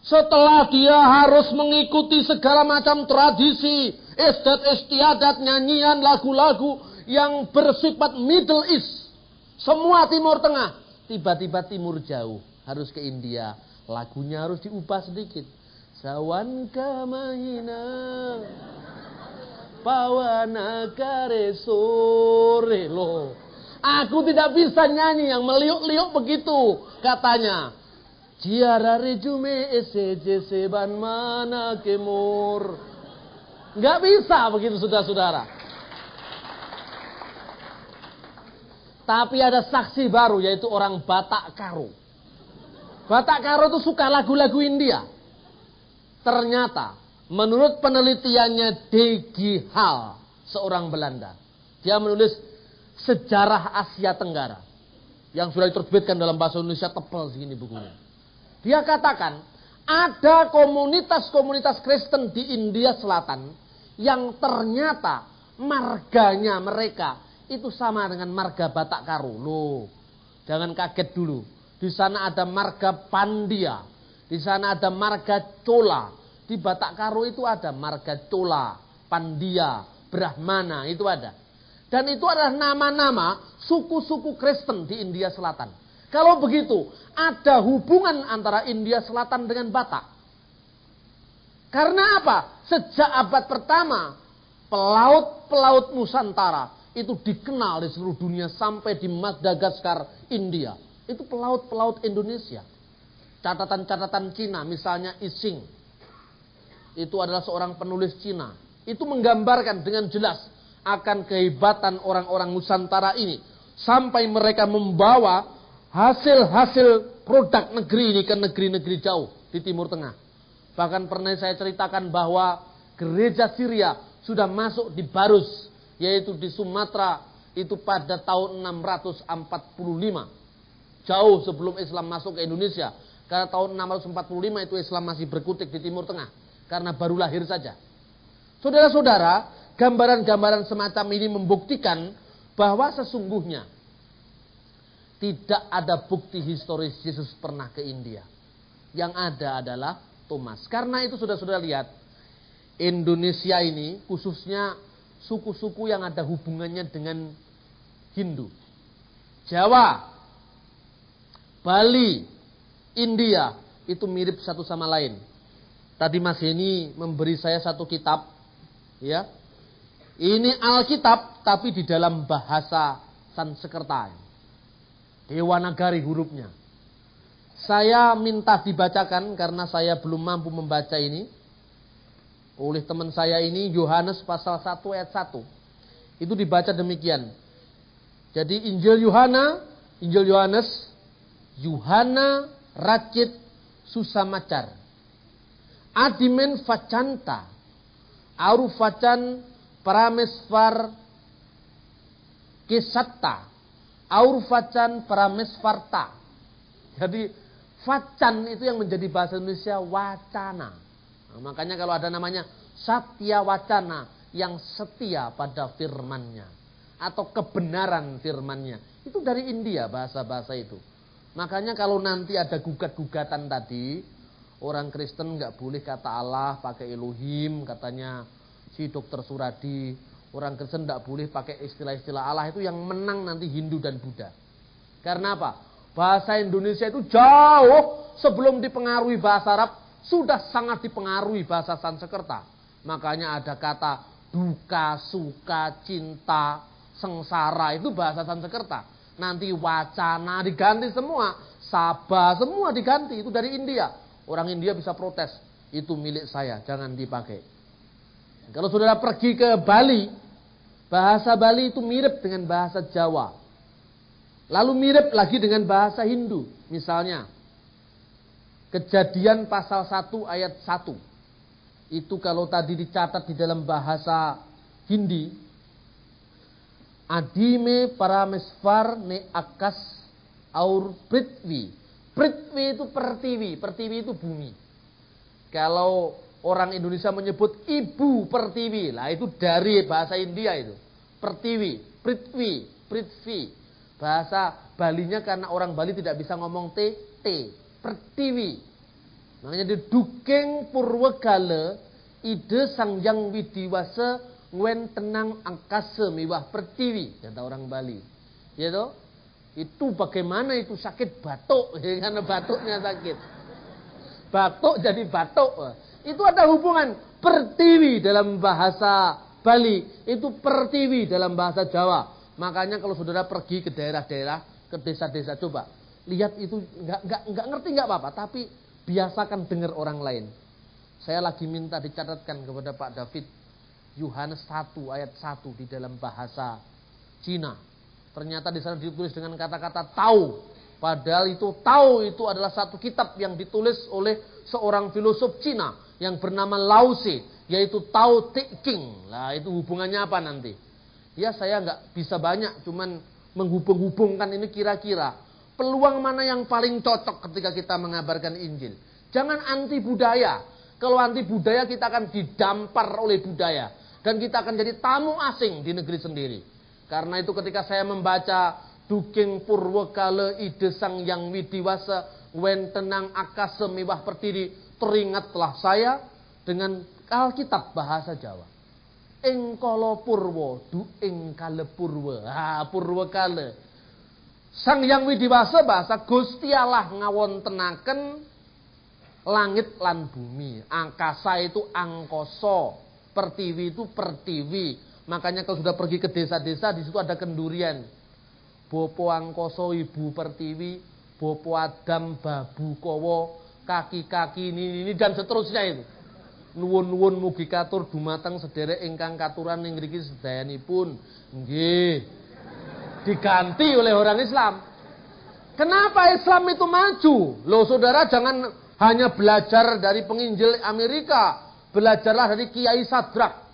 setelah dia harus mengikuti segala macam tradisi, istiadat, nyanyian, lagu-lagu yang bersifat Middle East, semua Timur Tengah, tiba-tiba Timur Jauh, harus ke India, lagunya harus diubah sedikit. Sawan kamahina pawana kare sore loh. Aku tidak bisa nyanyi yang meliuk-liuk begitu, katanya. Jiara rejume SJC ban mana kemur. Nggak bisa begitu, saudara-saudara. Tapi ada saksi baru, yaitu orang Batak Karo. Batak Karo itu suka lagu-lagu India. Ternyata, menurut penelitiannya D.G. Hall, seorang Belanda. Dia menulis Sejarah Asia Tenggara. Yang sudah diterbitkan dalam bahasa Indonesia, tebal segini bukunya. Dia katakan, ada komunitas-komunitas Kristen di India Selatan yang ternyata marganya mereka itu sama dengan marga Batak Karo. Loh, jangan kaget dulu. Di sana ada marga Pandya, di sana ada marga Chola. Di Batak Karo itu ada marga Chola, Pandya, Brahmana, itu ada. Dan itu adalah nama-nama suku-suku Kristen di India Selatan. Kalau begitu, ada hubungan antara India Selatan dengan Batak. Karena apa? Sejak abad pertama, pelaut-pelaut Nusantara itu dikenal di seluruh dunia sampai di Madagaskar, India. Itu pelaut-pelaut Indonesia. Catatan-catatan Cina, misalnya Ising. Itu adalah seorang penulis Cina. Itu menggambarkan dengan jelas akan kehebatan orang-orang Nusantara ini. Sampai mereka membawa hasil-hasil produk negeri ini ke negeri-negeri jauh di Timur Tengah. Bahkan pernah saya ceritakan bahwa gereja Syria sudah masuk di Barus, yaitu di Sumatera, itu pada tahun 645. Jauh sebelum Islam masuk ke Indonesia. Karena tahun 645 itu Islam masih berkutik di Timur Tengah. Karena baru lahir saja. Saudara-saudara, gambaran-gambaran semacam ini membuktikan bahwa sesungguhnya tidak ada bukti historis Yesus pernah ke India. Yang ada adalah Thomas. Karena itu saudara-saudara lihat, Indonesia ini khususnya suku-suku yang ada hubungannya dengan Hindu. Jawa, Bali, India, itu mirip satu sama lain. Tadi Mas Heni memberi saya satu kitab, ya. Ini Alkitab, tapi di dalam bahasa Sanskerta. Dewanagari hurufnya. Saya minta dibacakan karena saya belum mampu membaca ini. Oleh teman saya ini, Yohanes pasal 1 ayat 1. Itu dibaca demikian. Jadi Injil Yohanes, Yuhana Racit Susamacar. Adimen Facanta. Aurvacan paramesvar kisatta. Aurvacan paramesvarta. Jadi vacan itu yang menjadi bahasa Indonesia wacana. Nah, makanya kalau ada namanya satya wacana, yang setia pada firman-Nya atau kebenaran firman-Nya, itu dari India bahasa-bahasa itu. Makanya kalau nanti ada gugat-gugatan tadi, orang Kristen nggak boleh kata Allah, pakai Elohim, katanya si Dr. Suradi. Orang Kristen tidak boleh pakai istilah-istilah Allah, itu yang menang nanti Hindu dan Buddha. Karena apa? Bahasa Indonesia itu jauh sebelum dipengaruhi bahasa Arab, sudah sangat dipengaruhi bahasa Sanskerta. Makanya ada kata duka, suka, cinta, sengsara, itu bahasa Sanskerta. Nanti wacana diganti semua, sabah semua diganti, itu dari India. Orang India bisa protes, itu milik saya, jangan dipakai. Kalau saudara pergi ke Bali, bahasa Bali itu mirip dengan bahasa Jawa. Lalu mirip lagi dengan bahasa Hindu. Misalnya, Kejadian pasal 1 ayat 1. Itu kalau tadi dicatat di dalam bahasa Hindi, Adime paramesvar ne akas aur prithvi. Prithvi itu pertiwi, pertiwi itu bumi. Kalau orang Indonesia menyebut ibu pertiwi, lah itu dari bahasa India itu. Pertiwi, prithvi, prithvi. Bahasa Balinya karena orang Bali tidak bisa ngomong T, pertiwi. Makanya di Dukeng Purwagala ide Sangjang Widiwasa ngwen tenang angkasa miwah pertiwi, kata orang Bali. Ya toh? Itu bagaimana itu sakit batuk, ya, karena batuknya sakit. Batuk jadi batuk. Itu ada hubungan pertiwi dalam bahasa Bali, itu pertiwi dalam bahasa Jawa. Makanya kalau saudara pergi ke daerah-daerah, ke desa-desa, coba lihat itu, nggak ngerti nggak apa-apa, tapi biasakan dengar orang lain. Saya lagi minta dicatatkan kepada Pak David Yohanes 1 ayat 1 di dalam bahasa Cina. Ternyata di sana ditulis dengan kata-kata tahu. Padahal itu tahu itu adalah satu kitab yang ditulis oleh seorang filosof Cina yang bernama Lao Tse, yaitu Tao Te Ching. Lah itu hubungannya apa nanti? Ya saya nggak bisa banyak, cuman menghubung-hubungkan ini kira-kira peluang mana yang paling cocok ketika kita mengabarkan Injil. Jangan anti budaya. Kalau anti budaya kita akan didampar oleh budaya. Dan kita akan jadi tamu asing di negeri sendiri. Karena itu ketika saya membaca Dukeng Purwagala ide Sangjang Widiwasa wen tenang akasa miwah pertiwi, teringatlah saya dengan Alkitab bahasa Jawa. Ing kala purwa du ing kale purwa. Purwakala. Sangjang Widiwasa bahasa Gusti Allah ngawontenaken langit lan bumi. Angkasa itu angkoso, pertiwi itu pertiwi. Makanya kalau sudah pergi ke desa-desa, di situ ada kendurian. Bopo angkoso ibu pertiwi, bopo Adam babu kowo, kaki-kaki ini dan seterusnya itu. Nuwun-nuwun mugi katur dumateng sederek ingkang katuran ing mriki sedayanipun. Nggih. Diganti oleh orang Islam. Kenapa Islam itu maju? Loh saudara, jangan hanya belajar dari penginjil Amerika. Belajarlah dari Kiai Sadrak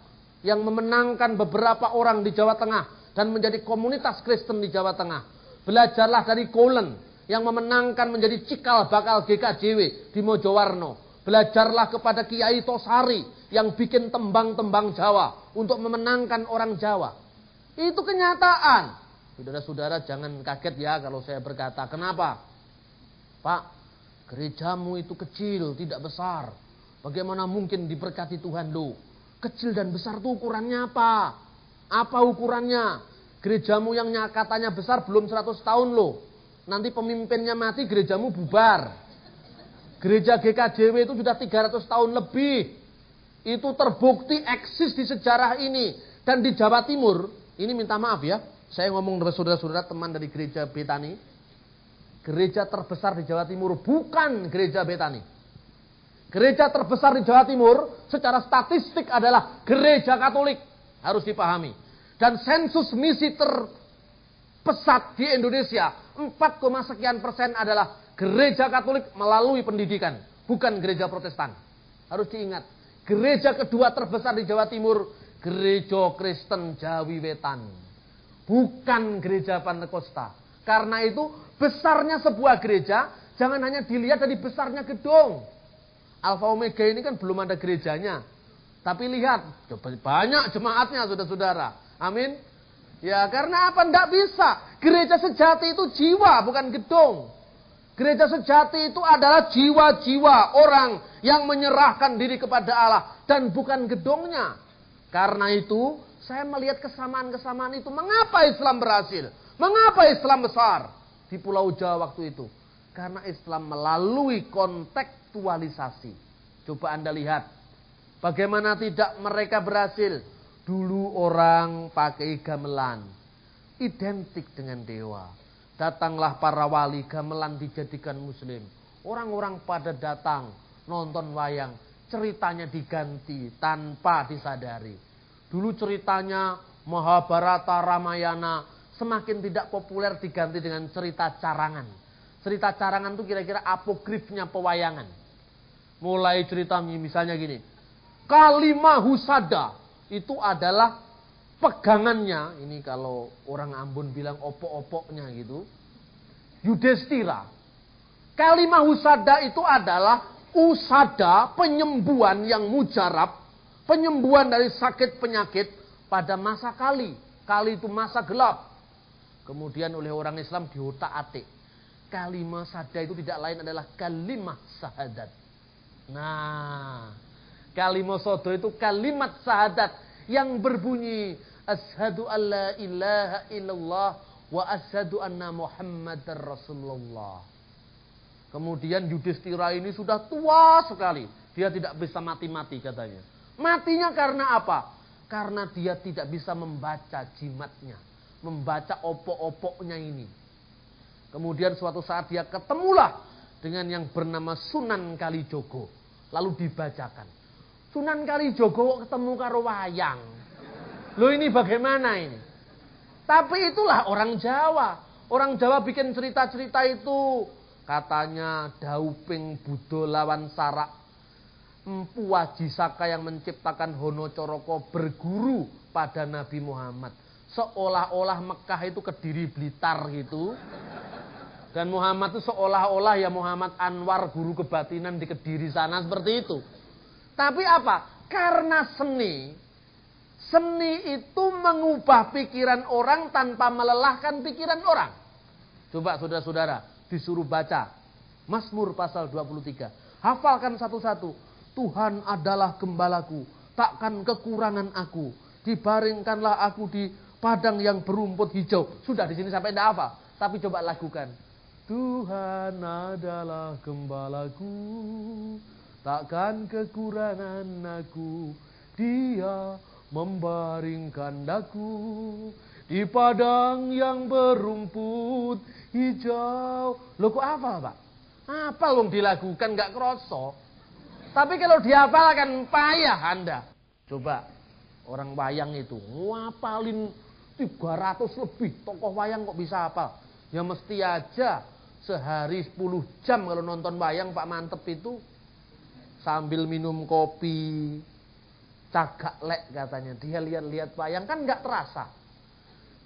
yang memenangkan beberapa orang di Jawa Tengah dan menjadi komunitas Kristen di Jawa Tengah. Belajarlah dari Kolen yang memenangkan menjadi cikal bakal GKJW di Mojowarno. Belajarlah kepada Kiai Tosari yang bikin tembang-tembang Jawa untuk memenangkan orang Jawa. Itu kenyataan. Saudara-saudara jangan kaget ya kalau saya berkata, kenapa? Pak, gerejamu itu kecil, tidak besar. Bagaimana mungkin diberkati Tuhan lo? Kecil dan besar itu ukurannya apa? Apa ukurannya? Gerejamu yang katanya besar belum 100 tahun lo. Nanti pemimpinnya mati, gerejamu bubar. Gereja GKJW itu sudah 300 tahun lebih. Itu terbukti eksis di sejarah ini. Dan di Jawa Timur, ini minta maaf ya, saya ngomong dengan saudara-saudara teman dari gereja Betani. Gereja terbesar di Jawa Timur bukan gereja Betani. Gereja terbesar di Jawa Timur secara statistik adalah gereja Katolik. Harus dipahami. Dan sensus misi terpesat di Indonesia, 4,sekian% adalah gereja Katolik melalui pendidikan, bukan gereja Protestan. Harus diingat, Gereja kedua terbesar di Jawa Timur, Gereja Kristen Jawi Wetan. Bukan gereja Pantekosta. Karena itu besarnya sebuah gereja jangan hanya dilihat dari besarnya gedung. Alfa Omega ini kan belum ada gerejanya. Tapi lihat, banyak jemaatnya saudara-saudara. Amin. Ya karena apa? Tidak bisa. Gereja sejati itu jiwa bukan gedung. Gereja sejati itu adalah jiwa-jiwa orang yang menyerahkan diri kepada Allah. Dan bukan gedungnya. Karena itu saya melihat kesamaan-kesamaan itu. Mengapa Islam berhasil? Mengapa Islam besar di Pulau Jawa waktu itu? Karena Islam melalui kontekstualisasi. Coba Anda lihat. Bagaimana tidak mereka berhasil? Dulu orang pakai gamelan. Identik dengan dewa. Datanglah para wali, gamelan dijadikan muslim. Orang-orang pada datang nonton wayang. Ceritanya diganti tanpa disadari. Dulu ceritanya Mahabharata, Ramayana semakin tidak populer diganti dengan cerita carangan. Cerita carangan itu kira-kira apokrifnya pewayangan. Mulai cerita misalnya gini. Kalimah Husada itu adalah pegangannya. Ini kalau orang Ambon bilang opok-opoknya gitu. Yudhistira. Kalimah Husada itu adalah usada penyembuhan yang mujarab. Penyembuhan dari sakit penyakit pada masa Kali. Kali itu masa gelap. Kemudian oleh orang Islam diotak-atik. Kalimah Sada itu tidak lain adalah kalimah syahadat. Nah, kalimah Sada itu kalimat syahadat yang berbunyi asyhadu alla ilaha illallah wa asyhadu anna Muhammadar Rasulullah. Kemudian Yudhistira ini sudah tua sekali. Dia tidak bisa mati-mati katanya. Matinya karena apa? Karena dia tidak bisa membaca jimatnya. Membaca opok-opoknya ini. Kemudian suatu saat dia ketemulah dengan yang bernama Sunan Kalijogo. Lalu dibacakan. Sunan Kalijogo ketemu karo wayang. Loh ini bagaimana ini? Tapi itulah orang Jawa. Orang Jawa bikin cerita-cerita itu. Katanya Dauping Budo lawan Sarak. Empu Wajisaka yang menciptakan Hono Coroko berguru pada Nabi Muhammad. Seolah-olah Mekah itu Kediri Blitar gitu. Dan Muhammad itu seolah-olah ya Muhammad Anwar guru kebatinan di Kediri sana seperti itu. Tapi apa? Karena seni. Seni itu mengubah pikiran orang tanpa melelahkan pikiran orang. Coba saudara-saudara disuruh baca Mazmur pasal 23. Hafalkan satu-satu. Tuhan adalah gembalaku, takkan kekurangan aku. Dibaringkanlah aku di padang yang berumput hijau. Sudah di sini sampai tidak hafal. Tapi coba lakukan. Tuhan adalah gembalaku, takkan kekurangan aku. Dia membaringkan daku di padang yang berumput hijau. Loh kok hafal Pak? Hafal wong dilakukan gak kroso. Tapi kalau dihafalkan payah Anda. Coba orang wayang itu ngapalin 300 lebih tokoh wayang kok bisa hafal. Ya mesti aja sehari 10 jam kalau nonton wayang Pak Mantep itu sambil minum kopi cagak lek katanya. Dia lihat-lihat wayang kan nggak terasa.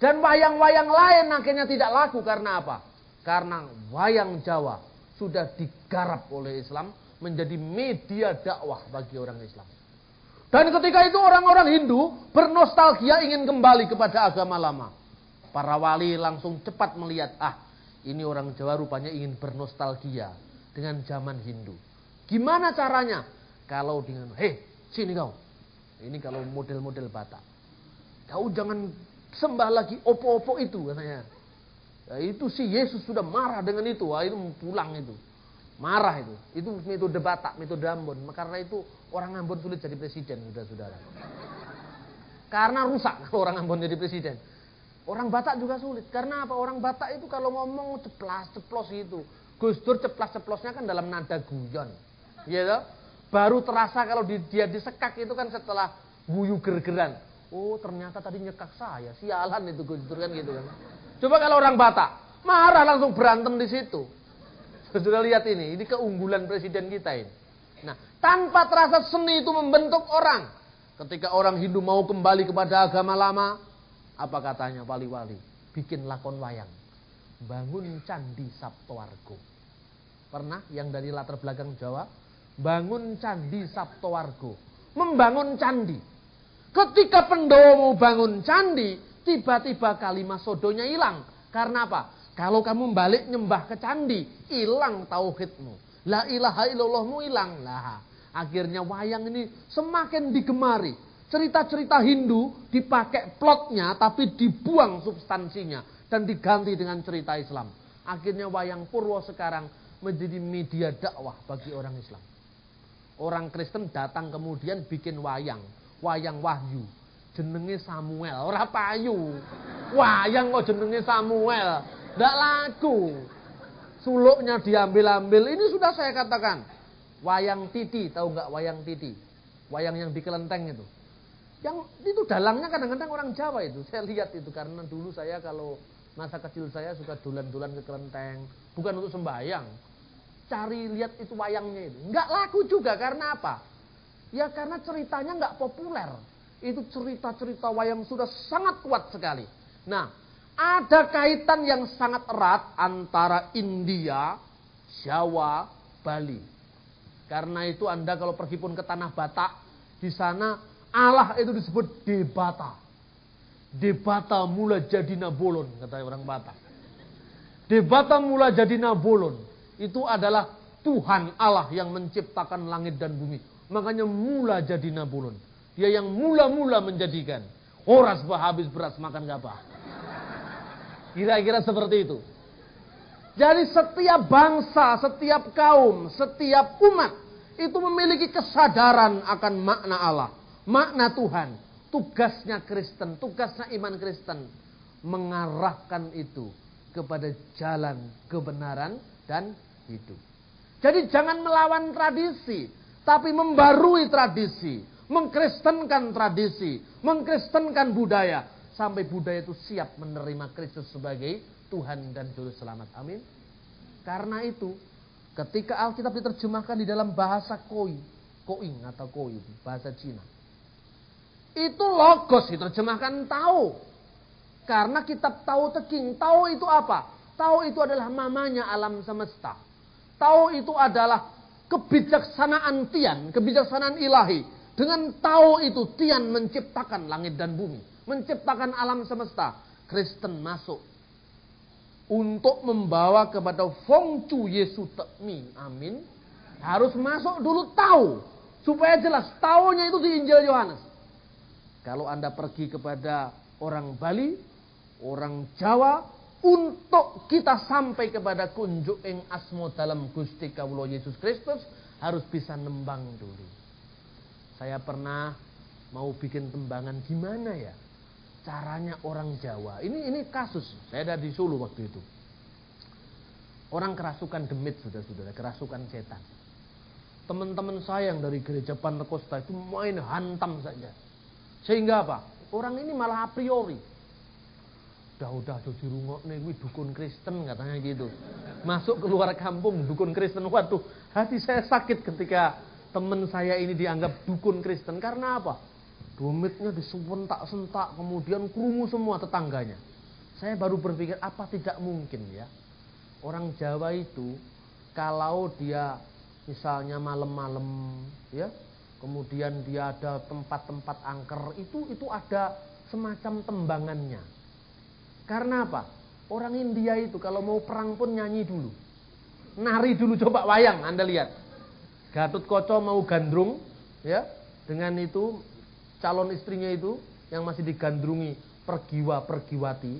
Dan wayang-wayang lain akhirnya tidak laku karena apa? Karena wayang Jawa sudah digarap oleh Islam menjadi media dakwah bagi orang Islam. Dan ketika itu orang-orang Hindu bernostalgia ingin kembali kepada agama lama. Para wali langsung cepat melihat, ini orang Jawa rupanya ingin bernostalgia dengan zaman Hindu. Gimana caranya? Kalau dengan, sini kau. Ini kalau model-model Batak. Kau jangan sembah lagi opo-opo itu katanya. Ya, itu si Yesus sudah marah dengan itu. Itu pulang itu. Marah itu. Itu metode Batak, metode Ambon. Karena itu orang Ambon sulit jadi presiden, saudara-saudara. Karena rusak orang Ambon jadi presiden. Orang Batak juga sulit. Karena apa? Orang Batak itu kalau ngomong ceplas-ceplos gitu. Gus Dur ceplas-ceplosnya kan dalam nada guyon. Gitu. Baru terasa kalau dia disekak itu kan setelah guyu gergeran. Oh ternyata tadi nyekak saya. Sialan itu Gus Dur kan gitu kan. Coba kalau orang Batak. Marah langsung berantem di situ. Sudah lihat ini keunggulan presiden kita ini. Nah, tanpa terasa seni itu membentuk orang. Ketika orang Hindu mau kembali kepada agama lama, apa katanya wali-wali? Bikin lakon wayang. Bangun candi Sabtowargo. Pernah yang dari latar belakang Jawa? Bangun candi Sabtowargo. Membangun candi. Ketika Pandhawa mau bangun candi, tiba-tiba kalimat sodonya hilang. Karena apa? Kalau kamu balik nyembah ke candi, hilang tauhidmu. La ilaha illallahmu hilang. Nah, akhirnya wayang ini semakin digemari. Cerita-cerita Hindu dipakai plotnya tapi dibuang substansinya dan diganti dengan cerita Islam. Akhirnya wayang Purwo sekarang menjadi media dakwah bagi orang Islam. Orang Kristen datang kemudian bikin wayang Wahyu. Jenenge Samuel, ora payu. Wayang kok jenenge Samuel, ndak laku. Suluknya diambil-ambil. Ini sudah saya katakan. Wayang titi, tahu nggak wayang titi? Wayang yang di kelenteng itu. Yang itu dalangnya kadang-kadang orang Jawa itu. Saya lihat itu karena dulu saya kalau masa kecil saya suka dolan-dolan ke kelenteng. Bukan untuk sembahyang. Cari lihat itu wayangnya itu. Nggak laku juga karena apa? Ya karena ceritanya nggak populer. Itu cerita-cerita wayang sudah sangat kuat sekali. Nah, ada kaitan yang sangat erat antara India, Jawa, Bali. Karena itu Anda kalau pergi pun ke tanah Batak, di sana Allah itu disebut Debata. Debata mula jadi nabolon, kata orang Batak. Debata mula jadi nabolon. Itu adalah Tuhan Allah yang menciptakan langit dan bumi. Makanya mula jadi nabolon. Dia yang mula-mula menjadikan. Horas habis beras makan gabah. Kira-kira seperti itu. Jadi setiap bangsa, setiap kaum, setiap umat itu memiliki kesadaran akan makna Allah, makna Tuhan. Tugasnya Kristen, tugasnya iman Kristen mengarahkan itu kepada jalan kebenaran dan hidup. Jadi jangan melawan tradisi, tapi membarui tradisi, mengkristenkan tradisi, mengkristenkan budaya sampai budaya itu siap menerima Kristus sebagai Tuhan dan Juru Selamat. Amin. Karena itu, ketika Alkitab diterjemahkan di dalam bahasa Koing atau Koi, bahasa Cina. Itu logos diterjemahkan Tao. Karena kitab Tao Te King. Tao itu apa? Tao itu adalah mamanya alam semesta. Tao itu adalah kebijaksanaan Tian, kebijaksanaan ilahi. Dengan Tao itu Tian menciptakan langit dan bumi, menciptakan alam semesta. Kristen masuk untuk membawa kepada Feng Chu Yesu Tekmi. Amin. Harus masuk dulu Tao. Supaya jelas Tao-nya itu di Injil Yohanes. Kalau Anda pergi kepada orang Bali, orang Jawa, untuk kita sampai kepada kunjuk ing asmo dalam Gusti Kawula Yesus Kristus, harus bisa nembang dulu. Saya pernah mau bikin tembangan gimana ya? Caranya orang Jawa. Ini kasus. Saya ada di Solo waktu itu. Orang kerasukan demit, saudara-saudara, kerasukan setan. Teman-teman saya yang dari gereja Pantekosta itu main hantam saja. Sehingga apa? Orang ini malah a priori. Udah jadi rungokne kuwi dukun Kristen katanya gitu. Masuk keluar kampung dukun Kristen. Waduh, hati saya sakit ketika teman saya ini dianggap dukun Kristen. Karena apa? Domitnya disentak-sentak, kemudian krungu semua tetangganya. Saya baru berpikir, apa tidak mungkin ya? Orang Jawa itu, kalau dia misalnya malam-malam, ya, kemudian dia ada tempat-tempat angker, itu ada semacam tembangannya. Karena apa? Orang India itu kalau mau perang pun nyanyi dulu. Nari dulu, coba wayang, Anda lihat. Gatot Kaca mau gandrung, ya, dengan itu calon istrinya itu yang masih digandrungi pergiwati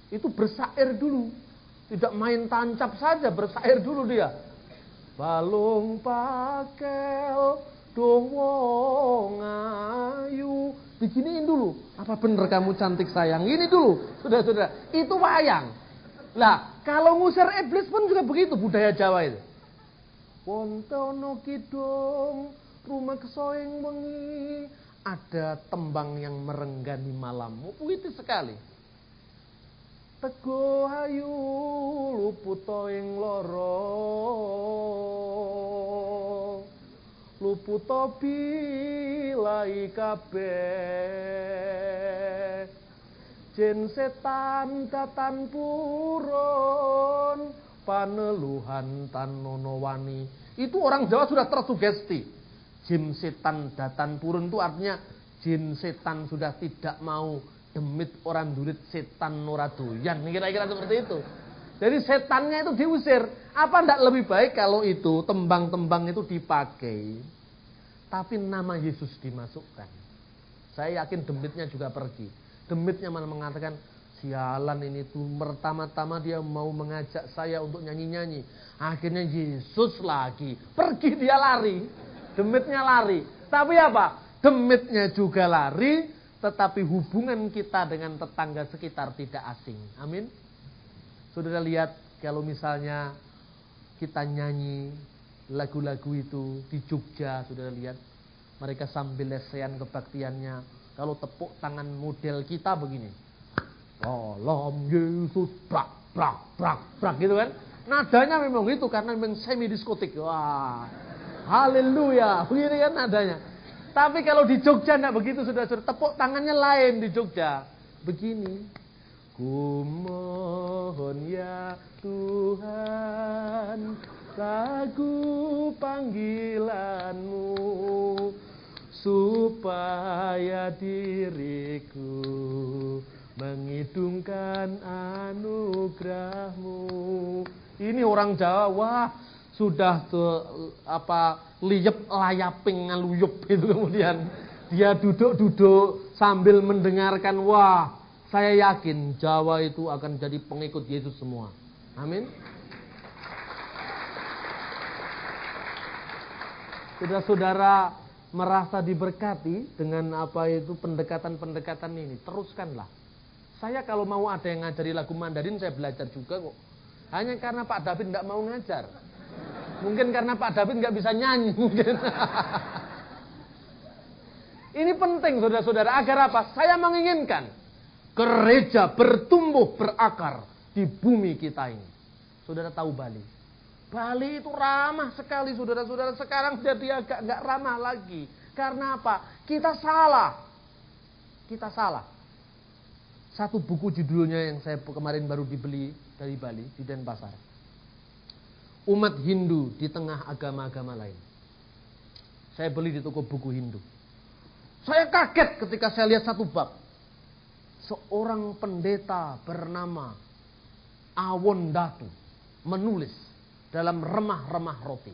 itu bersair dulu, tidak main tancap saja, bersair dulu dia. Balung pakel dong ayu, diginiin dulu. Apa bener kamu cantik sayang? Gini dulu, saudara-saudara. Itu wayang. Lah, kalau ngusir iblis pun juga begitu budaya Jawa itu. Wontono kidung rumah kesoeng wengi, ada tembang yang merenggani malammu. Puitis sekali. Teguh ayu luputo ing loro, luput bilai kabeh. Jin setan datan purun, paneluhan tanono wani. Itu orang Jawa sudah tersugesti. Jin setan datan purun itu artinya jin setan sudah tidak mau demit orang durit setan ora doyan. Kira-kira seperti itu. Jadi setannya itu diusir. Apa tidak lebih baik kalau itu tembang-tembang itu dipakai, tapi nama Yesus dimasukkan? Saya yakin demitnya juga pergi. Demitnya malah mengatakan, sialan ini tuh, pertama-tama dia mau mengajak saya untuk nyanyi-nyanyi. Akhirnya Yesus lagi. Pergi dia lari. Demitnya lari. Tapi apa? Demitnya juga lari, tetapi hubungan kita dengan tetangga sekitar tidak asing. Amin. Saudara lihat kalau misalnya kita nyanyi lagu-lagu itu di Jogja, saudara lihat mereka sambil lesehan kebaktiannya. Kalau tepuk tangan model kita begini, salam Yesus, brak brak brak brak gitu kan. Nadanya memang gitu karena memang semi diskotik. Wah, haleluya, begini kan nadanya. Tapi kalau di Jogja enggak begitu, saudara-saudara. Tepuk tangannya lain di Jogja. Begini. Ku mohon ya Tuhan, lagu panggilanmu, supaya diriku mengidungkan anugerahmu. Ini orang Jawa, sudah liyep layaping ngaluyup itu, kemudian dia duduk-duduk sambil mendengarkan. Wah, saya yakin Jawa itu akan jadi pengikut Yesus semua. Amin. Saudara-saudara merasa diberkati dengan apa itu pendekatan-pendekatan ini, teruskanlah. Saya kalau mau ada yang ngajari lagu Mandarin, saya belajar juga kok. Hanya karena Pak David tidak mau ngajar. Mungkin karena Pak David nggak bisa nyanyi mungkin. Ini penting saudara-saudara, agar apa? Saya menginginkan gereja bertumbuh berakar di bumi kita ini. Saudara tahu Bali? Bali itu ramah sekali saudara-saudara. Sekarang jadi agak nggak ramah lagi. Karena apa? Kita salah. Kita salah. Satu buku judulnya yang saya kemarin baru dibeli dari Bali di Denpasar. Umat Hindu di tengah agama-agama lain. Saya beli di toko buku Hindu. Saya kaget ketika saya lihat satu bab. Seorang pendeta bernama Awon Datu menulis dalam remah-remah roti.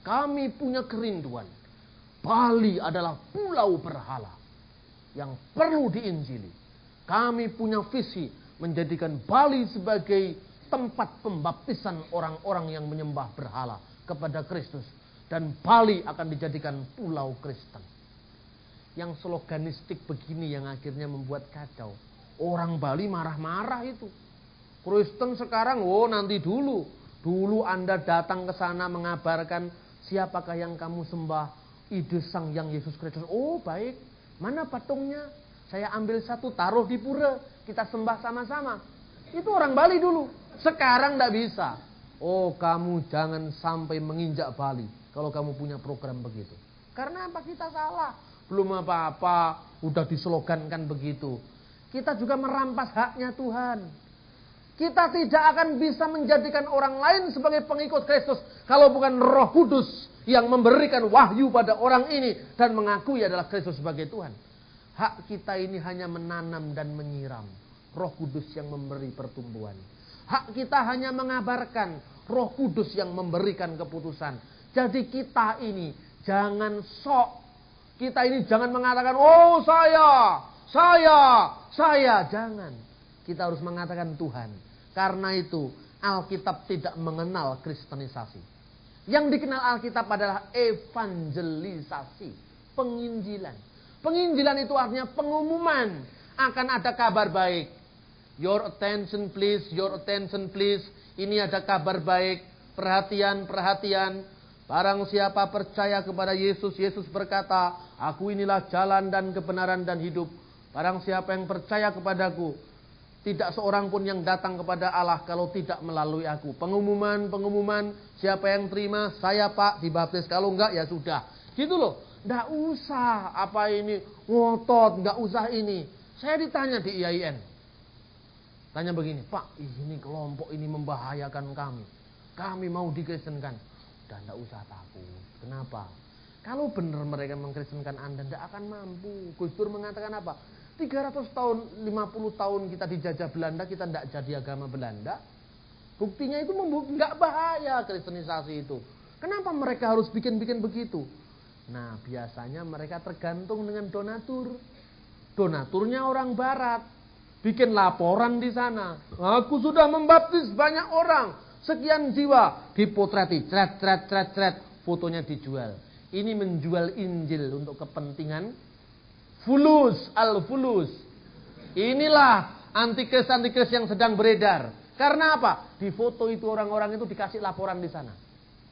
Kami punya kerinduan. Bali adalah pulau berhala yang perlu diinjili. Kami punya visi menjadikan Bali sebagai tempat pembaptisan orang-orang yang menyembah berhala kepada Kristus. Dan Bali akan dijadikan pulau Kristen. Yang sloganistik begini yang akhirnya membuat kacau. Orang Bali marah-marah itu. Kristen sekarang, nanti dulu. Dulu Anda datang ke sana mengabarkan siapakah yang kamu sembah. Ide Sang Yang Yesus Kristus. Oh baik, mana patungnya? Saya ambil satu, taruh di pura. Kita sembah sama-sama. Itu orang Bali dulu. Sekarang tidak bisa. Oh kamu jangan sampai menginjak Bali. Kalau kamu punya program begitu. Karena apa? Kita salah. Belum apa-apa, udah dislogankan begitu. Kita juga merampas haknya Tuhan. Kita tidak akan bisa menjadikan orang lain sebagai pengikut Kristus kalau bukan Roh Kudus yang memberikan wahyu pada orang ini dan mengakui adalah Kristus sebagai Tuhan. Hak kita ini hanya menanam dan menyiram. Roh Kudus yang memberi pertumbuhan. Hak kita hanya mengabarkan. Roh Kudus yang memberikan keputusan. Jadi kita ini jangan sok. Kita ini jangan mengatakan, oh saya. Jangan. Kita harus mengatakan Tuhan. Karena itu Alkitab tidak mengenal kristenisasi. Yang dikenal Alkitab adalah evangelisasi. Penginjilan. Penginjilan itu artinya pengumuman. Akan ada kabar baik. Your attention please. Ini ada kabar baik. Perhatian. Barang siapa percaya kepada Yesus, Yesus berkata, aku inilah jalan dan kebenaran dan hidup. Barang siapa yang percaya kepadaku, tidak seorang pun yang datang kepada Allah kalau tidak melalui aku. Pengumuman, siapa yang terima, saya Pak, dibaptis. Kalau enggak, ya sudah. Gitu loh. Nggak usah apa ini, ngotot, nggak usah ini. Saya ditanya di IAIN. Tanya begini, Pak, ini kelompok ini membahayakan kami. Kami mau dikristenkan. Dan nggak usah takut. Kenapa? Kalau benar mereka mengkristenkan Anda, nggak akan mampu. Gus Dur mengatakan apa? 300 tahun, 50 tahun kita dijajah Belanda, kita nggak jadi agama Belanda. Buktinya itu nggak bahaya kristenisasi itu. Kenapa mereka harus bikin-bikin begitu? Nah, biasanya mereka tergantung dengan donatur. Donaturnya orang barat. Bikin laporan di sana. Aku sudah membaptis banyak orang. Sekian jiwa. Dipotreti. Cret. Fotonya dijual. Ini menjual Injil untuk kepentingan fulus. Al-fulus. Inilah antikris yang sedang beredar. Karena apa? Di foto itu orang-orang itu dikasih laporan di sana.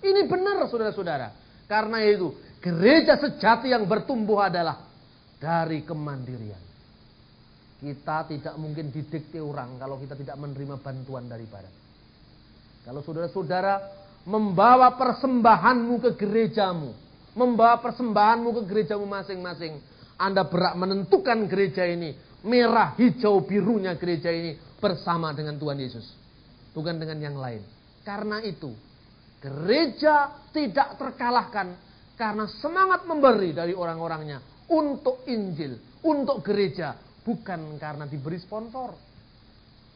Ini benar saudara-saudara. Karena itu gereja sejati yang bertumbuh adalah dari kemandirian. Kita tidak mungkin didikte orang kalau kita tidak menerima bantuan dari barat. Kalau saudara-saudara membawa persembahanmu ke gerejamu, membawa persembahanmu ke gerejamu masing-masing, Anda berhak menentukan gereja ini, merah, hijau, birunya gereja ini bersama dengan Tuhan Yesus. Bukan dengan yang lain. Karena itu, gereja tidak terkalahkan karena semangat memberi dari orang-orangnya untuk Injil, untuk gereja, bukan karena diberi sponsor.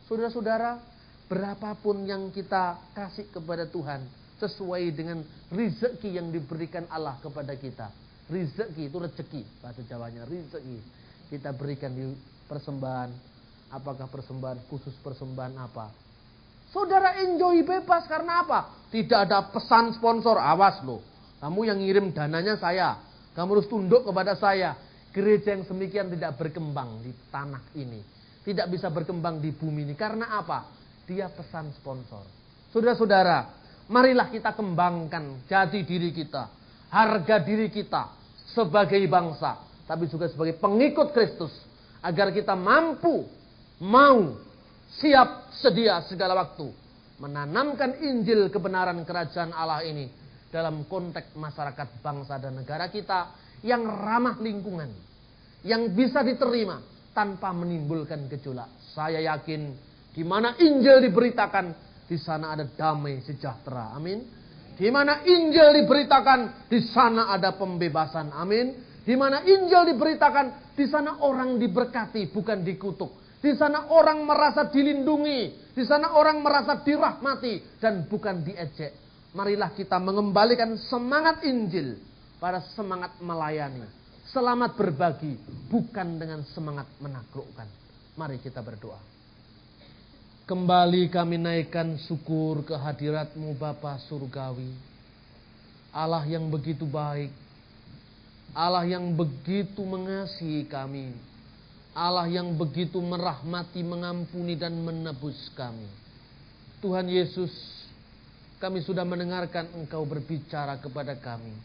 Saudara-saudara, berapapun yang kita kasih kepada Tuhan sesuai dengan rezeki yang diberikan Allah kepada kita. Rezeki itu rezeki, bahasa Jawanya rezeki. Kita berikan di persembahan, apakah persembahan khusus, persembahan apa. Saudara enjoy bebas karena apa? Tidak ada pesan sponsor, awas loh. Kamu yang ngirim dananya saya. Kamu harus tunduk kepada saya. Gereja yang semikian tidak berkembang di tanah ini. Tidak bisa berkembang di bumi ini. Karena apa? Dia pesan sponsor. Saudara-saudara, marilah kita kembangkan jati diri kita. Harga diri kita sebagai bangsa. Tapi juga sebagai pengikut Kristus. Agar kita mampu, mau, siap, sedia segala waktu. Menanamkan Injil kebenaran kerajaan Allah ini dalam konteks masyarakat bangsa dan negara kita yang ramah lingkungan, yang bisa diterima tanpa menimbulkan gejolak. Saya yakin di mana Injil diberitakan, di sana ada damai sejahtera. Amin. Di mana Injil diberitakan, di sana ada pembebasan. Amin. Di mana Injil diberitakan, di sana orang diberkati, bukan dikutuk. Di sana orang merasa dilindungi, di sana orang merasa dirahmati dan bukan diejek. Marilah kita mengembalikan semangat Injil pada semangat melayani. Selamat berbagi, bukan dengan semangat menaklukkan. Mari kita berdoa. Kembali kami naikkan syukur kehadirat-Mu Bapa Surgawi. Allah yang begitu baik. Allah yang begitu mengasihi kami. Allah yang begitu merahmati, mengampuni dan menebus kami. Tuhan Yesus, kami sudah mendengarkan Engkau berbicara kepada kami.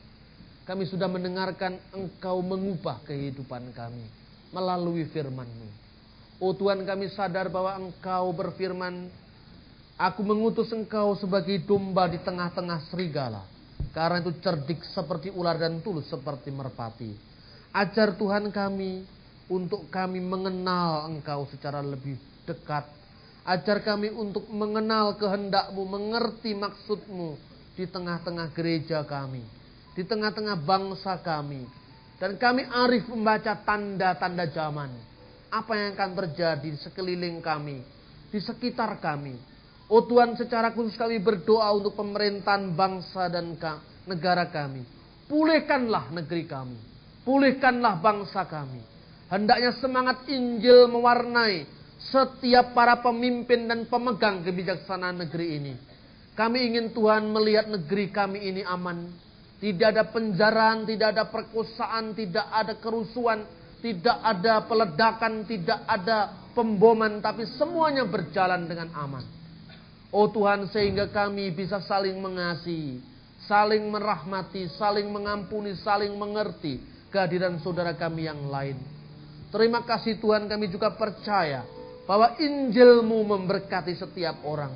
Kami sudah mendengarkan Engkau mengubah kehidupan kami melalui firman-Mu. Oh Tuhan, kami sadar bahwa Engkau berfirman, aku mengutus Engkau sebagai domba di tengah-tengah serigala. Karena itu cerdik seperti ular dan tulus seperti merpati. Ajar Tuhan kami untuk kami mengenal Engkau secara lebih dekat. Ajar kami untuk mengenal kehendak-Mu, mengerti maksud-Mu di tengah-tengah gereja kami, di tengah-tengah bangsa kami. Dan kami arif membaca tanda-tanda zaman. Apa yang akan terjadi di sekeliling kami, di sekitar kami. Oh Tuhan, secara khusus kami berdoa untuk pemerintahan bangsa dan negara kami. Pulihkanlah negeri kami. Pulihkanlah bangsa kami. Hendaknya semangat Injil mewarnai setiap para pemimpin dan pemegang kebijaksanaan negeri ini. Kami ingin Tuhan melihat negeri kami ini aman. Tidak ada penjaraan, tidak ada perkosaan, tidak ada kerusuhan, tidak ada peledakan, tidak ada pemboman. Tapi semuanya berjalan dengan aman. Oh Tuhan, sehingga kami bisa saling mengasihi, saling merahmati, saling mengampuni, saling mengerti kehadiran saudara kami yang lain. Terima kasih Tuhan, kami juga percaya bahwa Injil-Mu memberkati setiap orang.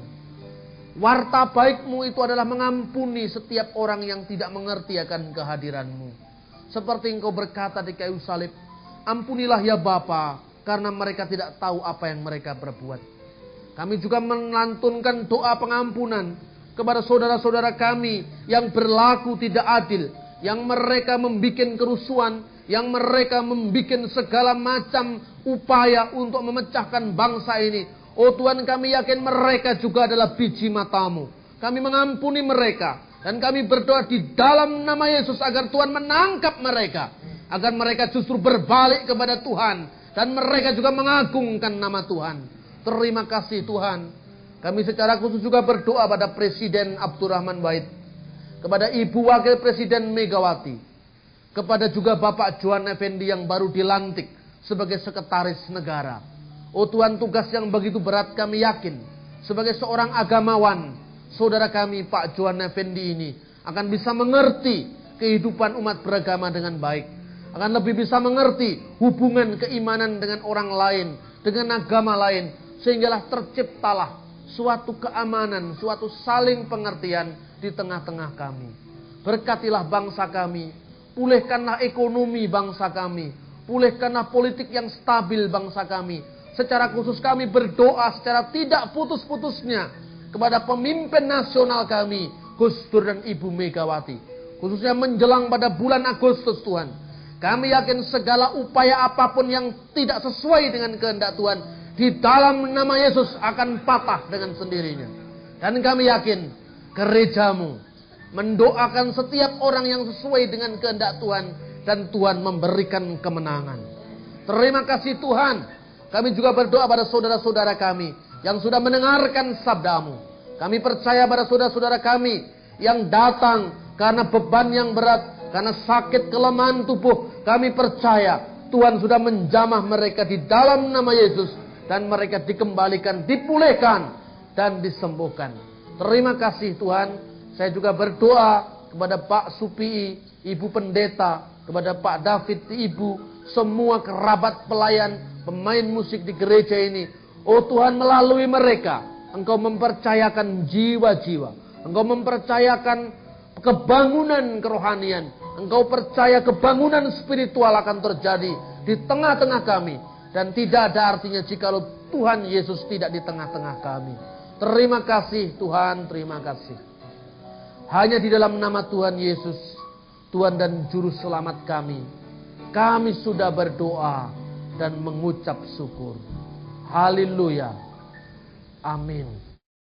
Warta baik-Mu itu adalah mengampuni setiap orang yang tidak mengerti akan kehadiran-Mu. Seperti Engkau berkata di kayu salib, ampunilah ya Bapa, karena mereka tidak tahu apa yang mereka berbuat. Kami juga melantunkan doa pengampunan kepada saudara-saudara kami yang berlaku tidak adil, yang mereka membuat kerusuhan, yang mereka membuat segala macam upaya untuk memecahkan bangsa ini. Oh Tuhan, kami yakin mereka juga adalah biji mata-Mu. Kami mengampuni mereka. Dan kami berdoa di dalam nama Yesus agar Tuhan menangkap mereka. Agar mereka justru berbalik kepada Tuhan. Dan mereka juga mengagungkan nama Tuhan. Terima kasih Tuhan. Kami secara khusus juga berdoa pada Presiden Abdurrahman Wahid. Kepada Ibu Wakil Presiden Megawati. Kepada juga Bapak Johan Effendi yang baru dilantik sebagai Sekretaris Negara. Oh Tuhan, tugas yang begitu berat kami yakin. Sebagai seorang agamawan, saudara kami Pak Johan Effendi ini akan bisa mengerti kehidupan umat beragama dengan baik. Akan lebih bisa mengerti hubungan keimanan dengan orang lain, dengan agama lain. Sehinggalah terciptalah suatu keamanan, suatu saling pengertian di tengah-tengah kami. Berkatilah bangsa kami, pulihkanlah ekonomi bangsa kami, pulihkanlah politik yang stabil bangsa kami. Secara khusus kami berdoa secara tidak putus-putusnya kepada pemimpin nasional kami, Gus Dur dan Ibu Megawati. Khususnya menjelang pada bulan Agustus Tuhan. Kami yakin segala upaya apapun yang tidak sesuai dengan kehendak Tuhan, di dalam nama Yesus akan patah dengan sendirinya. Dan kami yakin gereja-Mu mendoakan setiap orang yang sesuai dengan kehendak Tuhan. Dan Tuhan memberikan kemenangan. Terima kasih Tuhan. Kami juga berdoa pada saudara-saudara kami yang sudah mendengarkan sabda-Mu. Kami percaya pada saudara-saudara kami yang datang karena beban yang berat, karena sakit kelemahan tubuh. Kami percaya Tuhan sudah menjamah mereka di dalam nama Yesus. Dan mereka dikembalikan, dipulihkan, dan disembuhkan. Terima kasih Tuhan. Saya juga berdoa kepada Pak Supii, Ibu Pendeta, kepada Pak David, Ibu, semua kerabat pelayan, pemain musik di gereja ini. Oh Tuhan, melalui mereka Engkau mempercayakan jiwa-jiwa. Engkau mempercayakan kebangunan kerohanian. Engkau percaya kebangunan spiritual akan terjadi di tengah-tengah kami. Dan tidak ada artinya jikalau Tuhan Yesus tidak di tengah-tengah kami. Terima kasih Tuhan, terima kasih. Hanya di dalam nama Tuhan Yesus, Tuhan dan Juru Selamat kami sudah berdoa dan mengucap syukur. Haleluya. Amin.